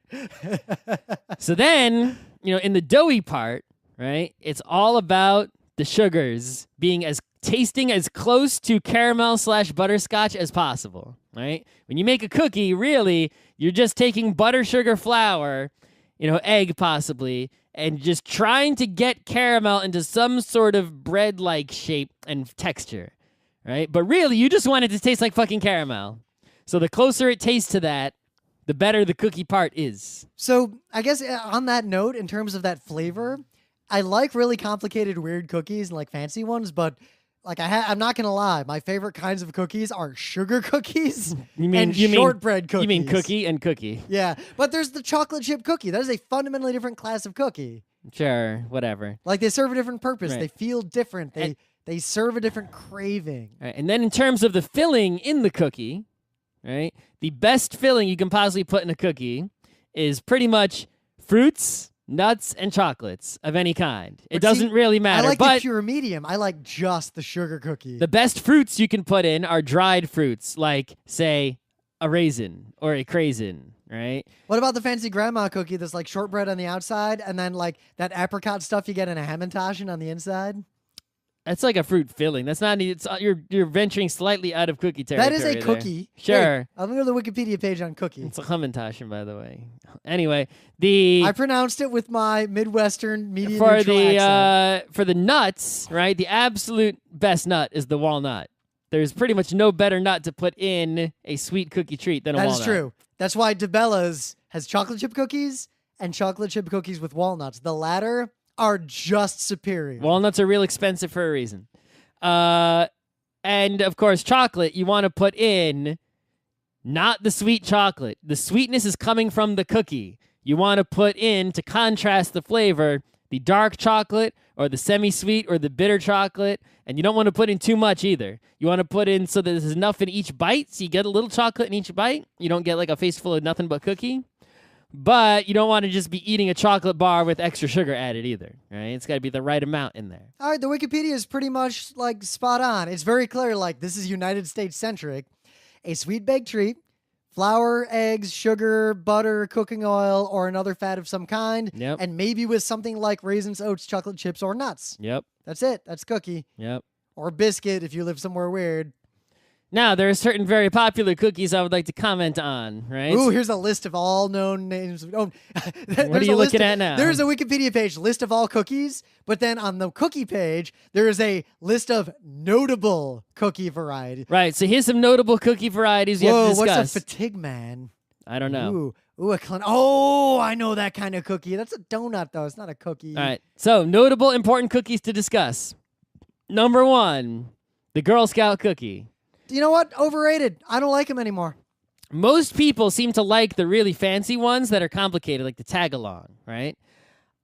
So then, in the doughy part, right, it's all about the sugars being tasting as close to caramel / butterscotch as possible, right? When you make a cookie, really, you're just taking butter, sugar, flour, egg possibly, and just trying to get caramel into some sort of bread-like shape and texture, right? But really, you just want it to taste like fucking caramel. So the closer it tastes to that, the better the cookie part is. So I guess on that note, in terms of that flavor, I like really complicated, weird cookies and like fancy ones, but like I'm not gonna lie, my favorite kinds of cookies are sugar cookies and shortbread cookies. You mean cookie and cookie? Yeah, but there's the chocolate chip cookie. That is a fundamentally different class of cookie. Sure, whatever. Like they serve a different purpose. Right. They feel different. They serve a different craving. Right. And then in terms of the filling in the cookie, right, the best filling you can possibly put in a cookie is pretty much fruits, nuts, and chocolates of any kind. It doesn't really matter. I like but the pure medium. I like just the sugar cookie. the best fruits you can put in are dried fruits, like, say, a raisin or a craisin, right? What about the fancy grandma cookie that's like shortbread on the outside and then like that apricot stuff you get in a Hamantaschen on the inside? That's like a fruit filling. That's not. You're venturing slightly out of cookie territory. That is a there. cookie. Sure. Wait, I'm going to go to the Wikipedia page on cookie. It's a Hamantaschen, by the way. Anyway, I pronounced it with my Midwestern media neutral accent. For the nuts, right? The absolute best nut is the walnut. There's pretty much no better nut to put in a sweet cookie treat than a walnut. That is true. That's why DeBella's has chocolate chip cookies and chocolate chip cookies with walnuts. The latter are just superior. Walnuts are real expensive for a reason. And of course, chocolate, you want to put in not the sweet chocolate. The sweetness is coming from the cookie. You want to put in, to contrast the flavor, the dark chocolate or the semi-sweet or the bitter chocolate. And you don't want to put in too much either. You want to put in so that there's enough in each bite, so you get a little chocolate in each bite. You don't get like a face full of nothing but cookie. But you don't want to just be eating a chocolate bar with extra sugar added either, right? It's got to be the right amount in there. All right, the Wikipedia is pretty much like spot on. It's very clear, like this is United States centric. A sweet baked treat, flour, eggs, sugar, butter, cooking oil, or another fat of some kind. Yep. And maybe with something like raisins, oats, chocolate chips, or nuts. Yep. That's it. That's cookie. Yep. Or biscuit if you live somewhere weird. Now, there are certain very popular cookies I would like to comment on, right? Ooh, here's a list of all known names. Oh, What are you looking at now? There's a Wikipedia page, list of all cookies, but then on the cookie page, there is a list of notable cookie varieties. Right, so here's some notable cookie varieties you have to discuss. What's a fatigue man? I don't know. Ooh, oh, I know that kind of cookie. That's a donut, though. It's not a cookie. All right, so notable important cookies to discuss. Number 1, the Girl Scout cookie. You know what? Overrated. I don't like them anymore. Most people seem to like the really fancy ones that are complicated, like the tag-along, right?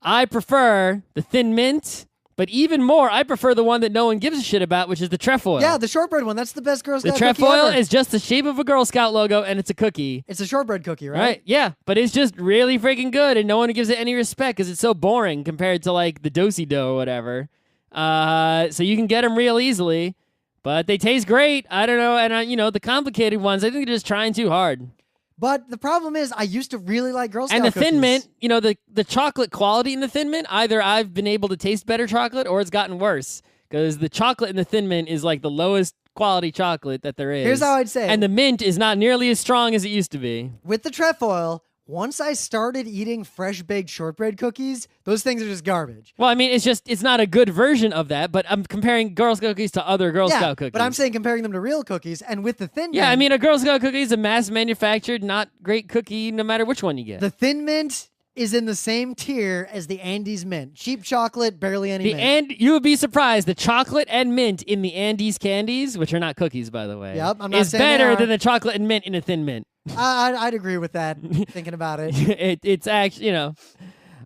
I prefer the Thin Mint, But even more, I prefer the one that no one gives a shit about, which is the trefoil. Yeah, the shortbread one. That's the best Girl The Scout cookie trefoil ever. is just the shape of a Girl Scout logo, and it's a cookie. It's a shortbread cookie, right? Right, yeah, but it's just really freaking good, and no one gives it any respect because it's so boring compared to like the Do-si-do or whatever. So you can get them real easily, but they taste great. I don't know, and the complicated ones, I think they're just trying too hard. But the problem is, I used to really like Girl Scout And the cookies. Thin Mint, the chocolate quality in the Thin Mint, either I've been able to taste better chocolate or it's gotten worse because the chocolate in the Thin Mint is like the lowest quality chocolate that there is. Here's how I'd say it. And the mint is not nearly as strong as it used to be. With the trefoil, once I started eating fresh baked shortbread cookies, those things are just garbage. Well, I mean, it's not a good version of that, but I'm comparing Girl Scout cookies to other Girl Scout cookies. But I'm saying comparing them to real cookies, and with the Thin Mint. Yeah, I mean, a Girl Scout cookie is a mass-manufactured, not great cookie no matter which one you get. The Thin Mint is in the same tier as the Andes Mint. Cheap chocolate, barely any mint. And you would be surprised, the chocolate and mint in the Andes candies, which are not cookies, by the way, Yep, I'm not is saying they better are. than the chocolate and mint in a Thin Mint. I'd agree with that, thinking about it. It's actually,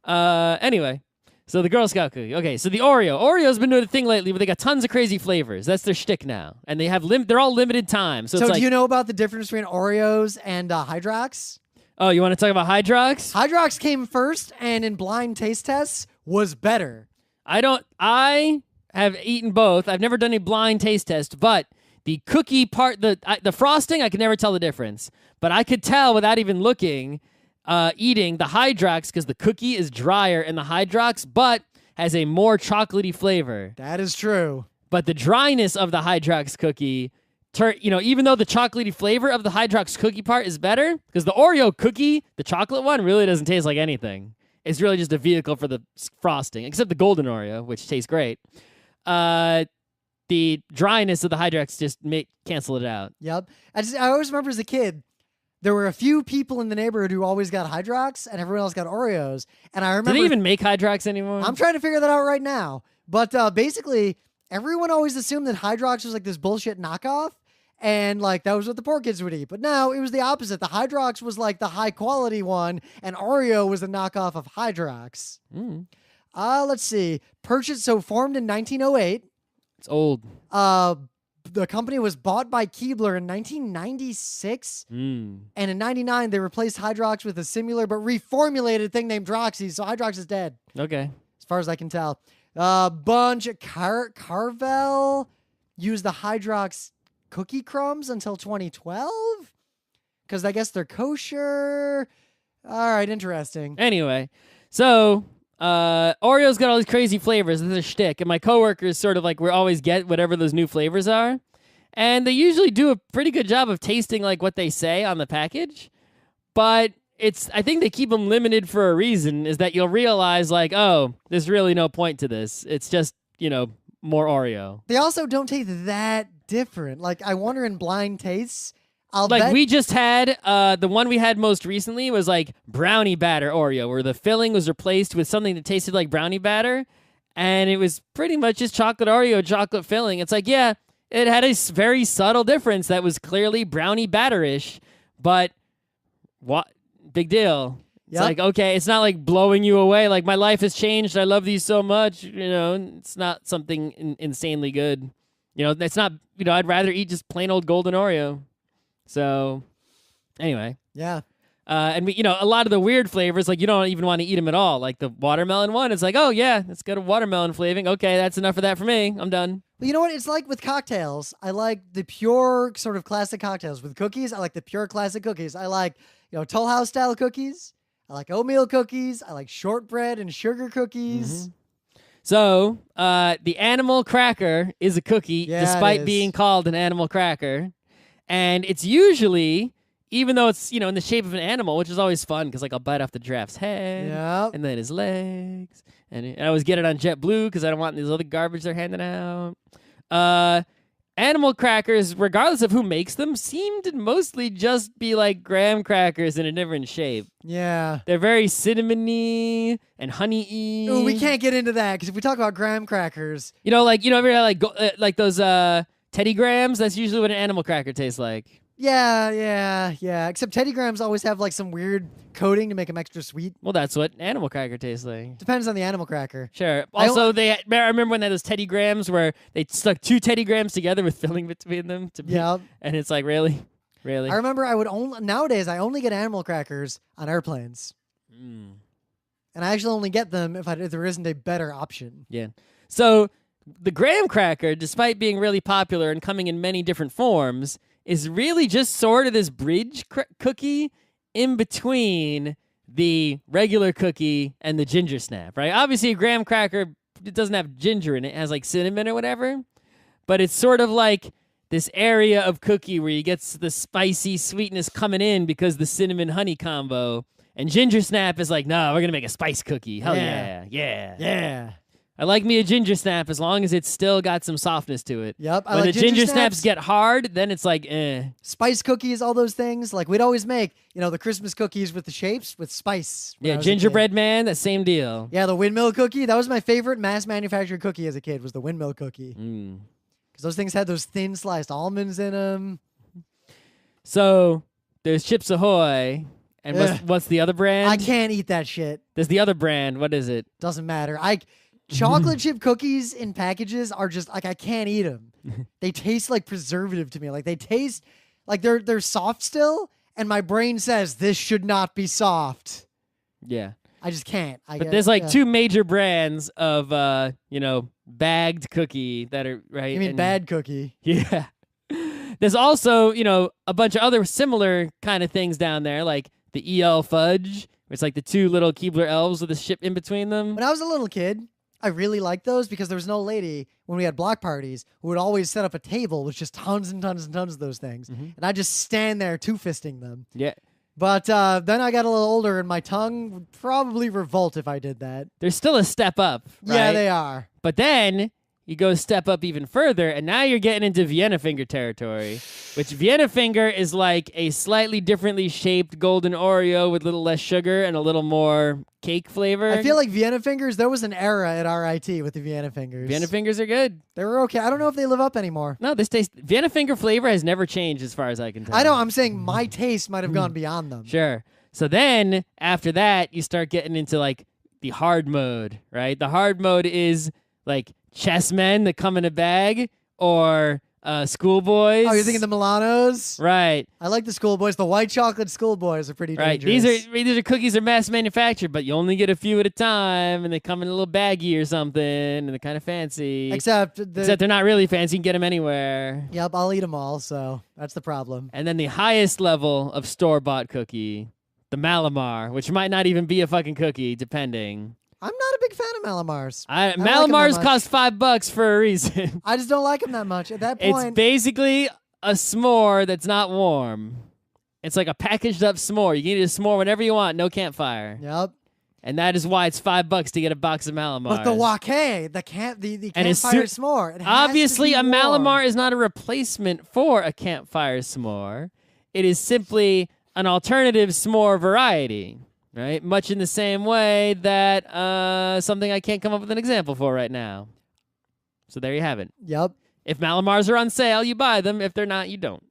anyway. So the Girl Scout cookie. Okay, so the Oreo. Oreo's been doing a thing lately where they got tons of crazy flavors. That's their shtick now. And they have they're all limited time. So it's So like, do you know about the difference between Oreos and Hydrox? oh, you want to talk about Hydrox? Hydrox came first, and in blind taste tests, was better. I have eaten both. I've never done a blind taste test, but the cookie part, the frosting, I could never tell the difference. But I could tell without even looking, eating the Hydrox because the cookie is drier in the Hydrox, but has a more chocolatey flavor. That is true. But the dryness of the Hydrox cookie, even though the chocolatey flavor of the Hydrox cookie part is better, because the Oreo cookie, the chocolate one, really doesn't taste like anything. It's really just a vehicle for the frosting, except the golden Oreo, which tastes great. The dryness of the Hydrox just cancel it out. Yep. I always remember as a kid, there were a few people in the neighborhood who always got Hydrox, and everyone else got Oreos. And I remember... Do they even make Hydrox anymore? I'm trying to figure that out right now. But basically, everyone always assumed that Hydrox was like this bullshit knockoff, and like that was what the poor kids would eat. But now it was the opposite. The Hydrox was like the high quality one, and Oreo was the knockoff of Hydrox. Let's see. Formed in 1908. It's old. The company was bought by Keebler in 1996, and in 99 they replaced Hydrox with a similar but reformulated thing named Droxy, so Hydrox is dead. Okay. As far as I can tell. Carvel used the Hydrox cookie crumbs until 2012? Because I guess they're kosher. All right, interesting. Anyway, so Oreo's got all these crazy flavors. This is a shtick. And my coworkers sort of like we always get whatever those new flavors are. And they usually do a pretty good job of tasting like what they say on the package. But I think they keep them limited for a reason, is that you'll realize like, oh, there's really no point to this. It's just, more Oreo. They also don't taste that different. Like, I wonder in blind tastes, I'll bet... we just had, the one we had most recently was like brownie batter Oreo, where the filling was replaced with something that tasted like brownie batter, and it was pretty much just chocolate Oreo, chocolate filling. It's like, yeah, it had a very subtle difference that was clearly brownie batter-ish, but what? Big deal. It's like, okay, it's not like blowing you away. Like, my life has changed. I love these so much. It's not something insanely good. It's not, I'd rather eat just plain old golden Oreo. So, anyway. Yeah. And a lot of the weird flavors, like you don't even want to eat them at all. Like the watermelon one, it's like, oh yeah, it's got a watermelon flavoring. Okay, that's enough of that for me. I'm done. Well, you know what? It's like with cocktails. I like the pure sort of classic cocktails. With cookies, I like the pure classic cookies. I like, Toll House style cookies. I like oatmeal cookies. I like shortbread and sugar cookies. Mm-hmm. So, the animal cracker is a cookie, despite being called an animal cracker. And it's usually, even though it's, in the shape of an animal, which is always fun, because, I'll bite off the giraffe's head, and then his legs, and I always get it on JetBlue, because I don't want these other garbage they're handing out. Animal crackers, regardless of who makes them, seem to mostly just be like graham crackers in a different shape. Yeah. They're very cinnamony and honey-y. Ooh, we can't get into that, because if we talk about graham crackers... ever had, like those Teddy Grahams? That's usually what an animal cracker tastes like. Yeah. Except Teddy Grahams always have like some weird coating to make them extra sweet. Well, that's what animal cracker tastes like. Depends on the animal cracker. Sure. Also, I remember when they had those Teddy Grahams where they stuck 2 Teddy Grahams together with filling between them. Yep. And it's like, really? I remember nowadays I only get animal crackers on airplanes. Mm. And I actually only get them if there isn't a better option. Yeah. So the graham cracker, despite being really popular and coming in many different forms, is really just sort of this bridge cookie in between the regular cookie and the ginger snap, right? Obviously, a graham cracker, it doesn't have ginger in it. It has like cinnamon or whatever. But it's sort of like this area of cookie where you get the spicy sweetness coming in because the cinnamon honey combo. And ginger snap is like, no, we're going to make a spice cookie. Hell yeah. I like me a ginger snap as long as it's still got some softness to it. Yep. When the ginger snaps get hard, then it's like, eh. Spice cookies, all those things. Like we'd always make, the Christmas cookies with the shapes with spice. Yeah, gingerbread man, that same deal. Yeah, the windmill cookie. That was my favorite mass manufactured cookie as a kid was the windmill cookie. Because those things had those thin sliced almonds in them. So there's Chips Ahoy. And what's the other brand? I can't eat that shit. There's the other brand. What is it? Doesn't matter. Chocolate chip cookies in packages are just like I can't eat them. They taste like preservative to me. Like they taste like they're soft still, and my brain says this should not be soft. Yeah, I just can't. But there's like 2 major brands of bagged cookie that are right. You mean bad cookie? Yeah. There's also a bunch of other similar kind of things down there, like the EL fudge. It's like the 2 little Keebler elves with a ship in between them. When I was a little kid, I really liked those because there was an old lady when we had block parties who would always set up a table with just tons and tons and tons of those things. And I'd just stand there two-fisting them. Yeah. But then I got a little older and my tongue would probably revolt if I did that. There's still a step up, right? Yeah, they are. But then you go a step up even further, and now you're getting into Vienna Finger territory, which Vienna Finger is like a slightly differently shaped golden Oreo with a little less sugar and a little more cake flavor. I feel like Vienna Fingers, there was an era at RIT with the Vienna Fingers. Vienna Fingers are good. They were okay. I don't know if they live up anymore. No, Vienna Finger flavor has never changed as far as I can tell. I know. I'm saying my taste might have gone beyond them. Sure. So then, after that, you start getting into like the hard mode, right? The hard mode is like chessmen that come in a bag or schoolboys. Oh, you're thinking the Milanos? Right. I like the schoolboys. The white chocolate schoolboys are pretty dangerous. These are cookies are mass manufactured, but you only get a few at a time, and they come in a little baggie or something, and they're kind of fancy. Except they're not really fancy. You can get them anywhere. Yep, I'll eat them all, so that's the problem. And then the highest level of store-bought cookie, the Malamar, which might not even be a fucking cookie, depending. I'm not a big fan of Malamars. Malamars cost $5 for a reason. I just don't like them that much. At that point, it's basically a s'more that's not warm. It's like a packaged up s'more. You can eat a s'more whenever you want, no campfire. Yep. And that is why it's $5 to get a box of Malamars. But the wake, the campfire s'more. It has obviously, to be a warm. Malamar is not a replacement for a campfire s'more. It is simply an alternative s'more variety. Right? Much in the same way that something I can't come up with an example for right now. So there you have it. Yep. If Malamars are on sale, you buy them. If they're not, you don't.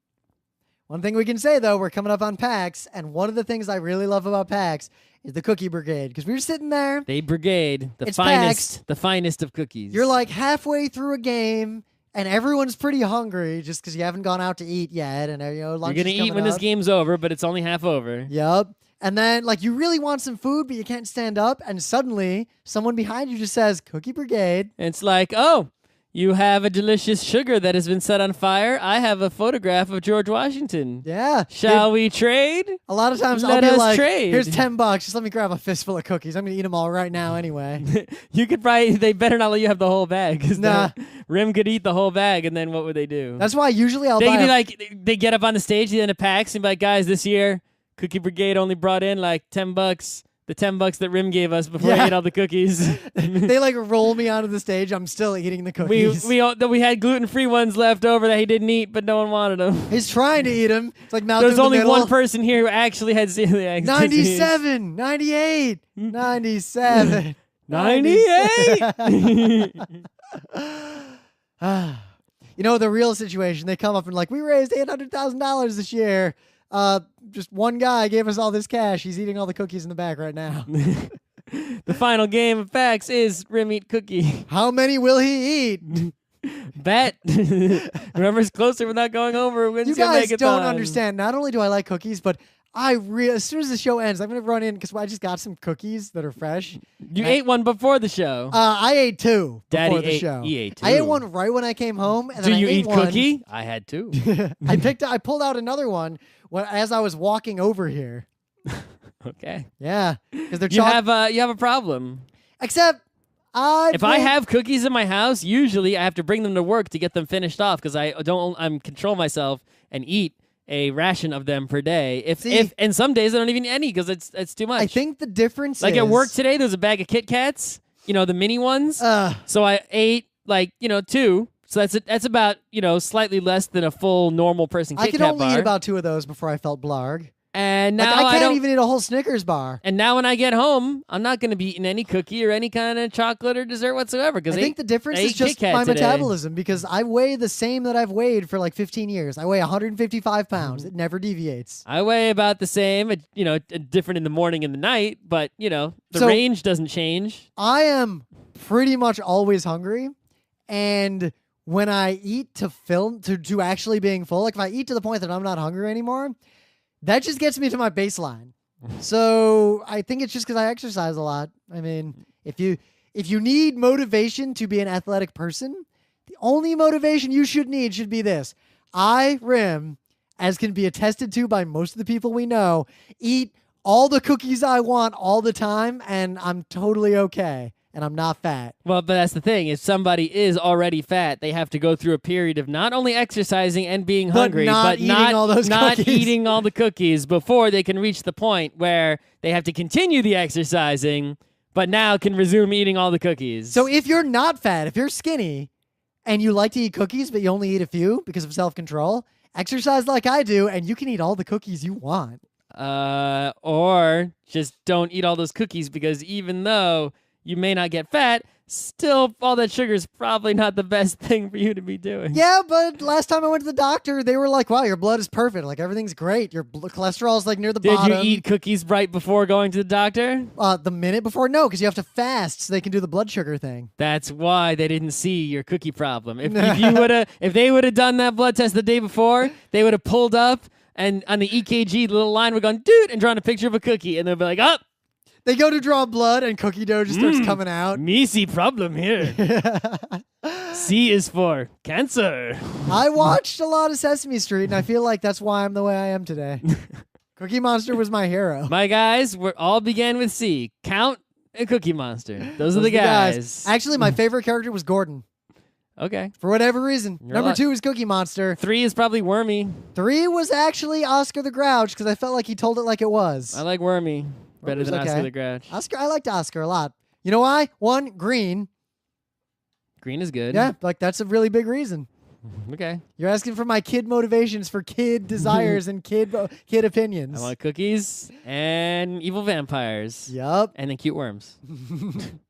One thing we can say, though, we're coming up on PAX, and one of the things I really love about PAX is the Cookie Brigade, because we were sitting there. They brigade the finest of cookies. You're like halfway through a game, and everyone's pretty hungry just because you haven't gone out to eat yet, and lunch you're gonna eat when this game's over, but it's only half over. Yep. And then, you really want some food, but you can't stand up, and suddenly someone behind you just says, Cookie Brigade. And it's like, oh, you have a delicious sugar that has been set on fire. I have a photograph of George Washington. Yeah. Shall we trade? A lot of times Let I'll be us like, trade. Here's $10. Just let me grab a fistful of cookies. I'm going to eat them all right now anyway. You could probably, they better not let you have the whole bag. Nah. Rim could eat the whole bag, and then what would they do? That's why usually I'll they buy could be like, they get up on the stage at the end of PAX and be like, guys, this year, Cookie Brigade only brought in like $10. The $10 that Rim gave us before we ate all the cookies. They roll me onto the stage. I'm still eating the cookies. We had gluten-free ones left over that he didn't eat, but no one wanted them. He's trying to eat them. It's like Malcolm. There's only one person here who actually had celiac 97, 98, 97, 98. You know, the real situation, they come up and like, we raised $800,000 this year. Just one guy gave us all this cash. He's eating all the cookies in the back right now. The final game of facts is Rim eat cookie. How many will he eat? Bet. Whoever's closer without going over wins. You guys don't understand. Not only do I like cookies, but as soon as the show ends, I'm going to run in because I just got some cookies that are fresh. You ate one before the show. I ate two Daddy before the show. He ate two. I ate one right when I came home. And Do then you I ate eat one. cookie? I had two. I pulled out another one as I was walking over here. Okay. Yeah, because they're You have a problem. Except if I have cookies in my house, usually I have to bring them to work to get them finished off because I'm control myself and eat a ration of them per day. And some days I don't even eat any because it's too much. I think the difference like is, at work today, there's a bag of Kit Kats, the mini ones. So I ate two. So that's about slightly less than a full normal person Kit Kat bar. I could only eat about two of those before I felt blarg. And now I can't even eat a whole Snickers bar. And now when I get home, I'm not going to be eating any cookie or any kind of chocolate or dessert whatsoever. Because I think the difference is just my metabolism, because I weigh the same that I've weighed for like 15 years. I weigh 155 pounds. It never deviates. I weigh about the same, different in the morning and the night, but, the range doesn't change. I am pretty much always hungry. And when I eat to actually being full, like if I eat to the point that I'm not hungry anymore, that just gets me to my baseline. So I think it's just because I exercise a lot. I mean, if you need motivation to be an athletic person, the only motivation you should be this. I, Rim, as can be attested to by most of the people we know, eat all the cookies I want all the time, and I'm totally okay. And I'm not fat. Well, but that's the thing. If somebody is already fat, they have to go through a period of not only exercising and being hungry, but not eating all the cookies before they can reach the point where they have to continue the exercising, but now can resume eating all the cookies. So if you're not fat, if you're skinny, and you like to eat cookies, but you only eat a few because of self-control, exercise like I do, and you can eat all the cookies you want. Or just don't eat all those cookies, because even though you may not get fat, still all that sugar is probably not the best thing for you to be doing. Yeah, but last time I went to the doctor, they were like, wow, your blood is perfect. Like, everything's great. Your cholesterol is like near the bottom. Did you eat cookies right before going to the doctor? The minute before? No, because you have to fast so they can do the blood sugar thing. That's why they didn't see your cookie problem. If they would have done that blood test the day before, they would have pulled up and on the EKG, the little line would go, dude, and drawn a picture of a cookie, and they'll be like, oh. They go to draw blood, and cookie dough just starts coming out. Me see problem here. C is for cancer. I watched a lot of Sesame Street, and I feel like that's why I'm the way I am today. Cookie Monster was my hero. My guys all began with C. Count and Cookie Monster. Those are the guys. Actually, my favorite character was Gordon. Okay. For whatever reason. Number 2 is Cookie Monster. 3 is probably Wormy. 3 was actually Oscar the Grouch, because I felt like he told it like it was. I like Wormy better than Oscar the Grouch. I liked Oscar a lot. You know why? 1, green. Green is good. Yeah, like that's a really big reason. Okay. You're asking for my kid motivations for kid desires and kid opinions. I want cookies and evil vampires. Yup. And then cute worms.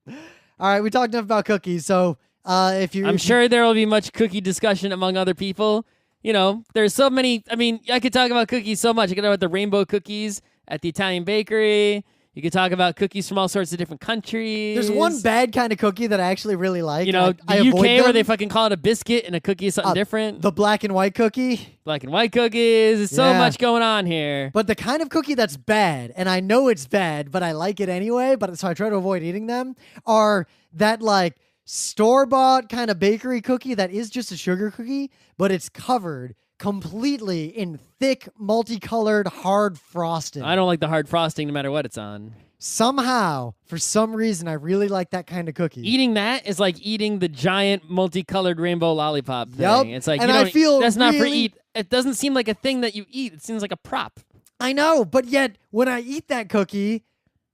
All right, we talked enough about cookies, so I'm sure there will be much cookie discussion among other people. There's so many. I mean, I could talk about cookies so much. I could talk about the rainbow cookies at the Italian bakery. You could talk about cookies from all sorts of different countries. There's one bad kind of cookie that I actually really like. The UK where they fucking call it a biscuit and a cookie is something different. The black and white cookie. Black and white cookies. There's so much going on here. But the kind of cookie that's bad, and I know it's bad, but I like it anyway, so I try to avoid eating them, are that like store-bought kind of bakery cookie that is just a sugar cookie, but it's covered completely in thick, multicolored, hard frosting. I don't like the hard frosting no matter what it's on. Somehow, for some reason, I really like that kind of cookie. Eating that is like eating the giant multicolored rainbow lollipop thing. Yep. It's like, and I feel that's not for eat. It doesn't seem like a thing that you eat. It seems like a prop. I know, but yet when I eat that cookie,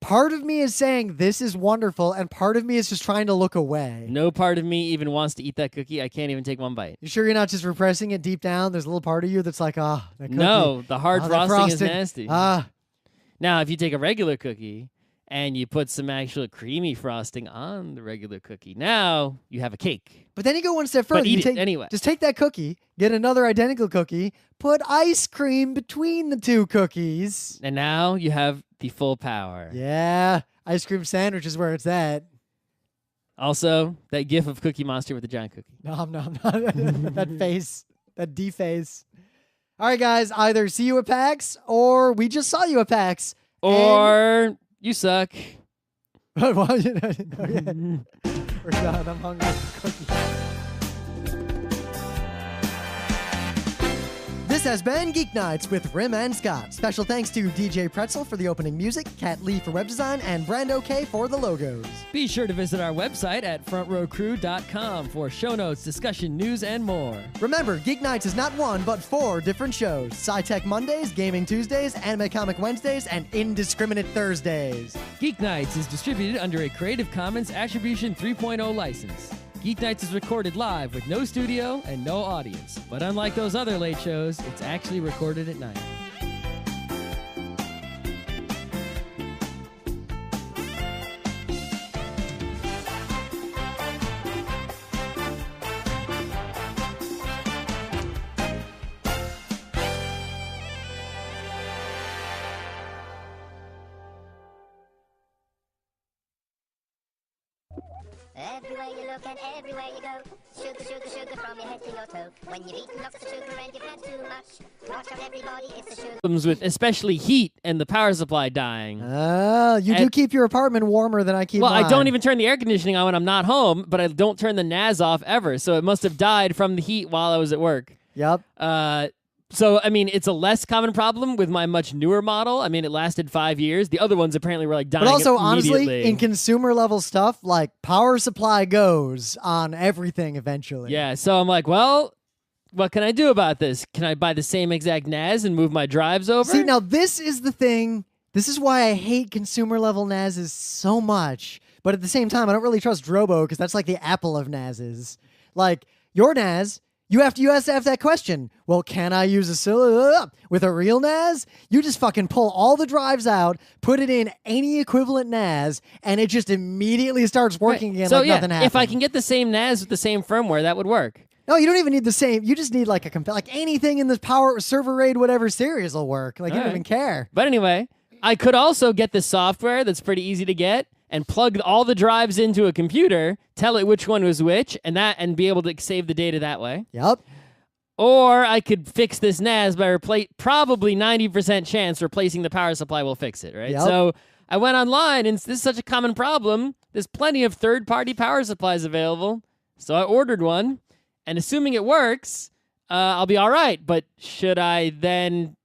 part of me is saying this is wonderful, and part of me is just trying to look away. No part of me even wants to eat that cookie. I can't even take one bite. You sure you're not just repressing it deep down? There's a little part of you that's like, that cookie. No, the hard frosting is nasty. Now, if you take a regular cookie and you put some actual creamy frosting on the regular cookie, now you have a cake. But then you go one step further. But eat it anyway. Just take that cookie, get another identical cookie, put ice cream between the two cookies. And now you have the full power. Yeah, ice cream sandwich is where it's at. Also, that gif of Cookie Monster with the giant cookie. No, I'm not. That face, that D face. All right, guys, either see you at PAX or we just saw you at PAX. Or you suck. We're done. I'm hungry for cookies. This has been Geeknights with Rim and Scott. Special thanks to DJ Pretzel for the opening music, Kat Lee for web design, and Brando K for the logos. Be sure to visit our website at frontrowcrew.com for show notes, discussion, news, and more. Remember, Geeknights is not one, but 4 different shows. Sci-Tech Mondays, Gaming Tuesdays, Anime Comic Wednesdays, and Indiscriminate Thursdays. Geeknights is distributed under a Creative Commons Attribution 3.0 license. Geeknights is recorded live with no studio and no audience. But unlike those other late shows, it's actually recorded at night. Everywhere you look and everywhere you go, sugar, sugar, sugar from your head to your toe. When you've eaten lots of sugar and you've had too much, watch out everybody, it's the sugar. Problems with especially heat and the power supply dying. Oh, you do keep your apartment warmer than I keep mine. I don't even turn the air conditioning on when I'm not home, but I don't turn the NAS off ever, so it must have died from the heat while I was at work. Yep. So, I mean, it's a less common problem with my much newer model. I mean, it lasted 5 years. The other ones apparently were like dying immediately. But also, immediately. honestly, in consumer level stuff, like power supply goes on everything eventually. Yeah, so I'm like, well, what can I do about this? Can I buy the same exact NAS and move my drives over? See, now this is the thing. This is why I hate consumer level NASes so much. But at the same time, I don't really trust Drobo because that's like the Apple of NASes. Like, your NAS... You have to have that question. Well, can I use with a real NAS? You just fucking pull all the drives out, put it in any equivalent NAS, and it just immediately starts working again so, like nothing happened. If I can get the same NAS with the same firmware, that would work. No, you don't even need the same. You just need like anything in this power server RAID whatever series will work. Like you don't even care. But anyway, I could also get the software that's pretty easy to get and plug all the drives into a computer, tell it which one was which, and be able to save the data that way. Yep. Or I could fix this NAS by probably 90% chance replacing the power supply will fix it, right? Yep. So I went online, and this is such a common problem. There's plenty of third-party power supplies available. So I ordered one, and assuming it works, I'll be all right. But should I then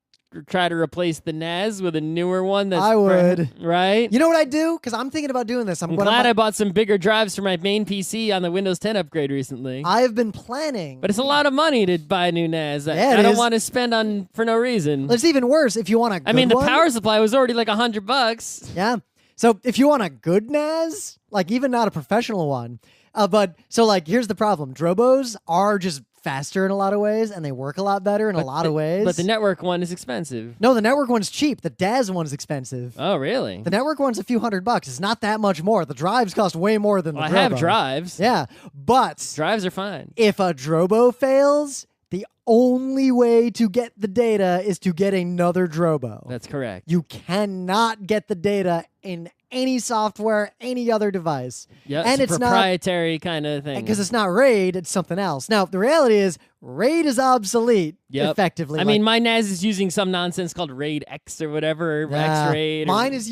try to replace the NAS with a newer one? I would. Right? You know what I do? Because I'm thinking about doing this. I'm glad I bought some bigger drives for my main PC on the Windows 10 upgrade recently. I have been planning. But it's a lot of money to buy a new NAS. Yeah, I don't want to spend for no reason. It's even worse if you want a good the one. power supply was already like $100. Yeah. So if you want a good NAS, like even not a professional one, here's the problem. Drobos are just faster in a lot of ways, and they work a lot better in a lot of ways. But the network one is expensive. No, the network one's cheap. The DAS one's expensive. Oh, really? The network one's a few $100. It's not that much more. The drives cost way more than the Drobo. I have drives. Yeah, but drives are fine. If a Drobo fails, the only way to get the data is to get another Drobo. That's correct. You cannot get the data in any software, any other device. Yeah, and it's a proprietary kind of thing. Because it's not RAID, it's something else. Now, the reality is, RAID is obsolete, effectively. I mean, my NAS is using some nonsense called RAID X or whatever, X-RAID. Mine is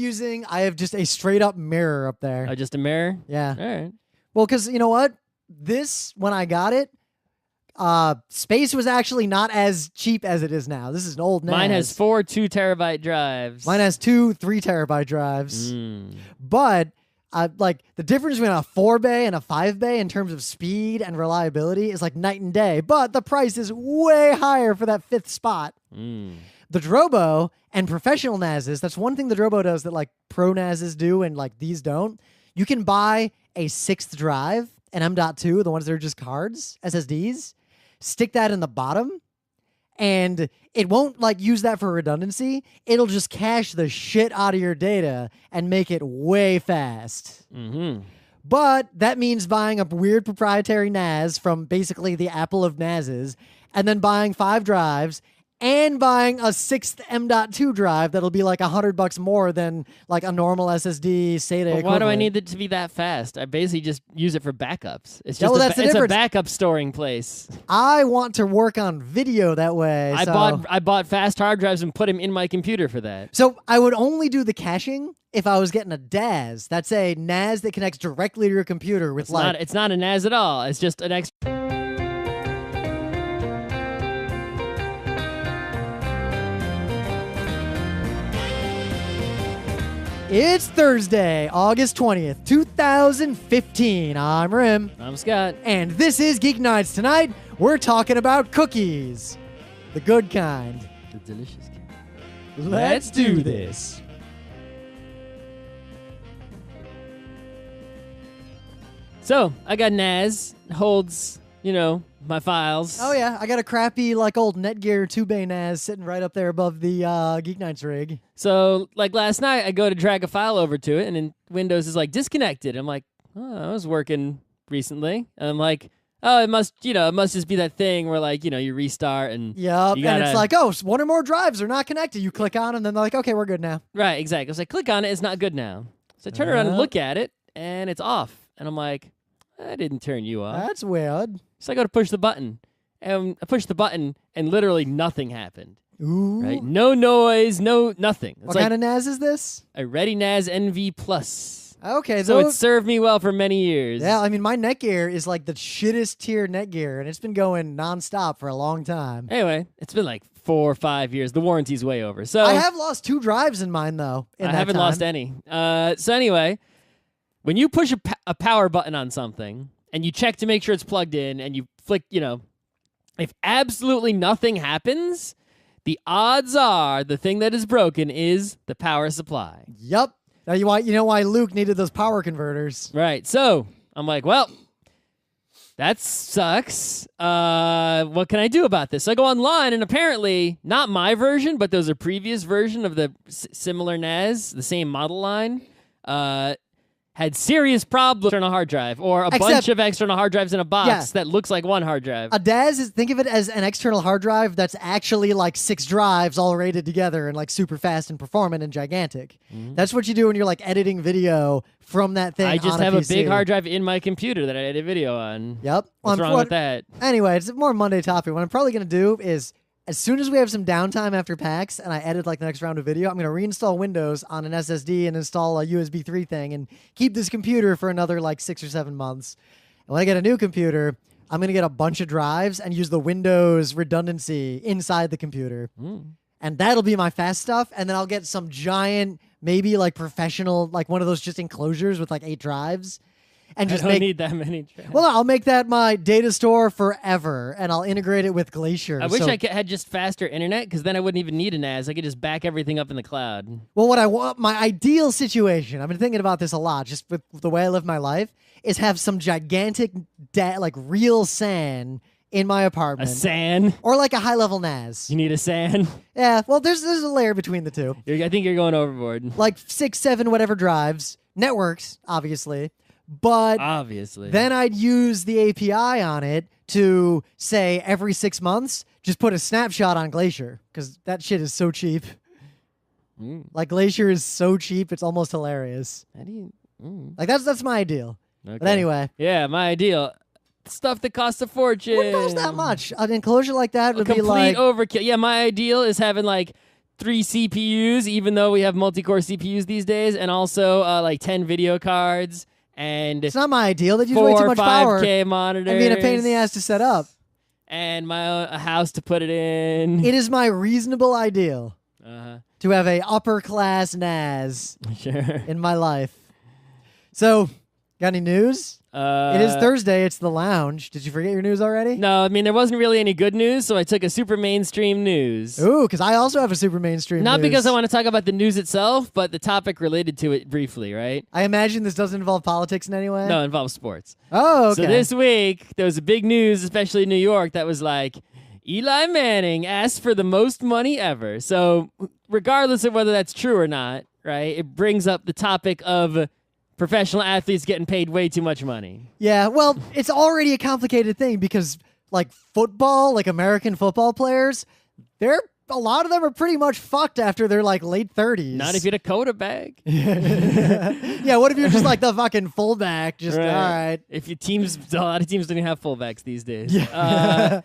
I have just a straight-up mirror up there. Oh, just a mirror? Yeah. All right. Well, because you know what? When I got it, space was actually not as cheap as it is now. This is an old NAS. Mine has 4 2-terabyte drives. Mine has 2 3-terabyte drives. But the difference between a 4-bay and a 5-bay in terms of speed and reliability is like night and day. But the price is way higher for that 5th spot. The Drobo and professional NASes, that's one thing the Drobo does that like pro NASes do and like these don't. You can buy a 6th drive, an M.2, the ones that are just cards, SSDs. Stick that in the bottom, and it won't like use that for redundancy. It'll just cache the shit out of your data and make it way fast. But that means buying a weird proprietary NAS from basically the Apple of NASes, and then buying 5 drives and buying a 6th M.2 drive that'll be like $100 more than like a normal SSD SATA. But why do I need it to be that fast? I basically just use it for backups. It's Yeah, just well, that's the it's a difference. backup storing place. I want to work on video that way. I bought fast hard drives and put them in my computer for that. So I would only do the caching if I was getting a DAS. That's a NAS that connects directly to your computer with It's not a NAS at all. It's just an extra. It's Thursday, August 20th, 2015. I'm Rim. I'm Scott. And this is Geeknights. Tonight, we're talking about cookies. The good kind. The delicious. Let's do this. So, I got NAS. Holds, my files. Oh, yeah. I got a crappy, old Netgear 2-bay NAS sitting right up there above the Geeknights rig. So, last night, I go to drag a file over to it, and then Windows is disconnected. I'm like, oh, I was working recently. And I'm like, oh, it must just be that thing where, you restart and... Yep, you gotta, and it's like, oh, one or more drives are not connected. You click on them, and then they're like, okay, we're good now. Right, exactly. I was like, click on it, it's not good now. So I turn around and look at it, and it's off. And I'm like, I didn't turn you off. That's weird. So I go to push the button, and I push the button, and literally nothing happened. Ooh. Right? No noise, nothing. It's What kind of NAS is this? a Ready NAS NV Plus. Okay, So it served me well for many years. yeah, I mean, my Netgear is the shittest tier Netgear, and it's been going nonstop for a long time. Anyway, it's been 4 or 5 years. The warranty's way over. So I have lost 2 drives in mine, though. I haven't lost any. So anyway, when you push a power button on something and you check to make sure it's plugged in and you flick, if absolutely nothing happens, the odds are the thing that is broken is the power supply. Yep. Now you know why Luke needed those power converters. Right. So I'm like, well, that sucks. What can I do about this? So I go online, and apparently not my version, but there's a previous version of the similar NAS, the same model line, had serious problems on a hard drive, or a bunch of external hard drives in a box that looks like one hard drive. A DAS think of it as an external hard drive that's actually 6 drives all rated together and super fast and performant and gigantic. Mm-hmm. That's what you do when you're editing video from that thing. I just on have a PC. big hard drive in my computer that I edit video on. Yep. What's wrong with that? Anyway, it's a more Monday topic. What I'm probably going to do is, as soon as we have some downtime after PAX and I edit the next round of video, I'm going to reinstall Windows on an SSD and install a USB 3 thing and keep this computer for another 6 or 7 months. And when I get a new computer, I'm going to get a bunch of drives and use the Windows redundancy inside the computer. And that'll be my fast stuff. And then I'll get some giant, maybe professional, one of those just enclosures with 8 drives. And just I don't need that many drives. Well, I'll make that my data store forever, and I'll integrate it with Glacier. I wish I had just faster internet, because then I wouldn't even need a NAS. I could just back everything up in the cloud. Well, what I want, my ideal situation, I've been thinking about this a lot, just with the way I live my life, is have some gigantic, real SAN in my apartment. A SAN? Or a high-level NAS. You need a SAN? Yeah, well, there's a layer between the two. I think you're going overboard. 6, 7, whatever drives. Networks, obviously. But obviously, then I'd use the API on it to say every 6 months, just put a snapshot on Glacier, because that shit is so cheap. Glacier is so cheap, it's almost hilarious. How do you? That's my ideal. Okay. But anyway, yeah, my ideal. Stuff that costs a fortune. Wouldn't cost that much. An enclosure like that would be complete overkill. Yeah, my ideal is having 3 CPUs, even though we have multi-core CPUs these days, and also 10 video cards. And it's not my ideal. That uses way too much power. 4 or 5K monitors. And being a pain in the ass to set up. And a house to put it in. It is my reasonable ideal to have a upper class NAS in my life. So, got any news? It is Thursday. It's the lounge. Did you forget your news already? No, I mean, there wasn't really any good news, so I took a super mainstream news. Ooh, because I also have a super mainstream Not news. because I want to talk about the news itself, but the topic related to it briefly, right? I imagine this doesn't involve politics in any way? No, it involves sports. Oh, okay. So this week, there was a big news, especially in New York, that was Eli Manning asked for the most money ever. So regardless of whether that's true or not, right, it brings up the topic of professional athletes getting paid way too much money. Yeah, well, it's already a complicated thing because, like, football, like American football players, a lot of them are pretty much fucked after their, like, late 30s. Not if you're a quarterback. Yeah, what if you're just, like, the fucking fullback? Just, all right. If your teams, a lot of teams don't even have fullbacks these days. Yeah.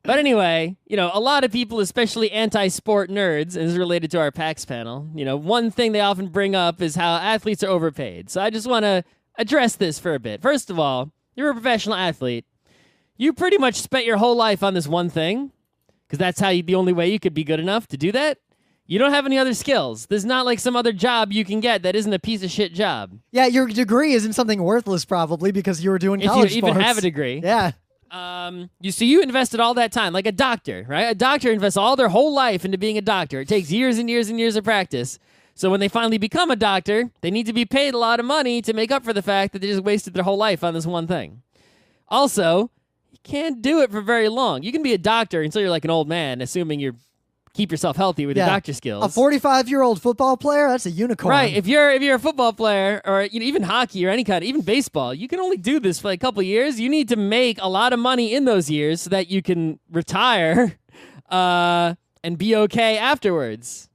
But anyway, a lot of people, especially anti-sport nerds, and this is related to our PAX panel, one thing they often bring up is how athletes are overpaid. So I just want to address this for a bit. First of all, you're a professional athlete. You pretty much spent your whole life on this one thing, because that's the only way you could be good enough to do that. You don't have any other skills. There's not like some other job you can get that isn't a piece of shit job. Yeah, your degree isn't something worthless probably because you were doing college sports. If you even have a degree. Yeah. You invested all that time, like a doctor, right? A doctor invests all their whole life into being a doctor. It takes years and years and years of practice. So when they finally become a doctor, they need to be paid a lot of money to make up for the fact that they just wasted their whole life on this one thing. Also, you can't do it for very long. You can be a doctor until you're like an old man, assuming you keep yourself healthy with your doctor skills. A 45-year-old football player, that's a unicorn. Right. If you're a football player or even hockey or any kind of, even baseball, you can only do this for like a couple of years. You need to make a lot of money in those years so that you can retire and be okay afterwards.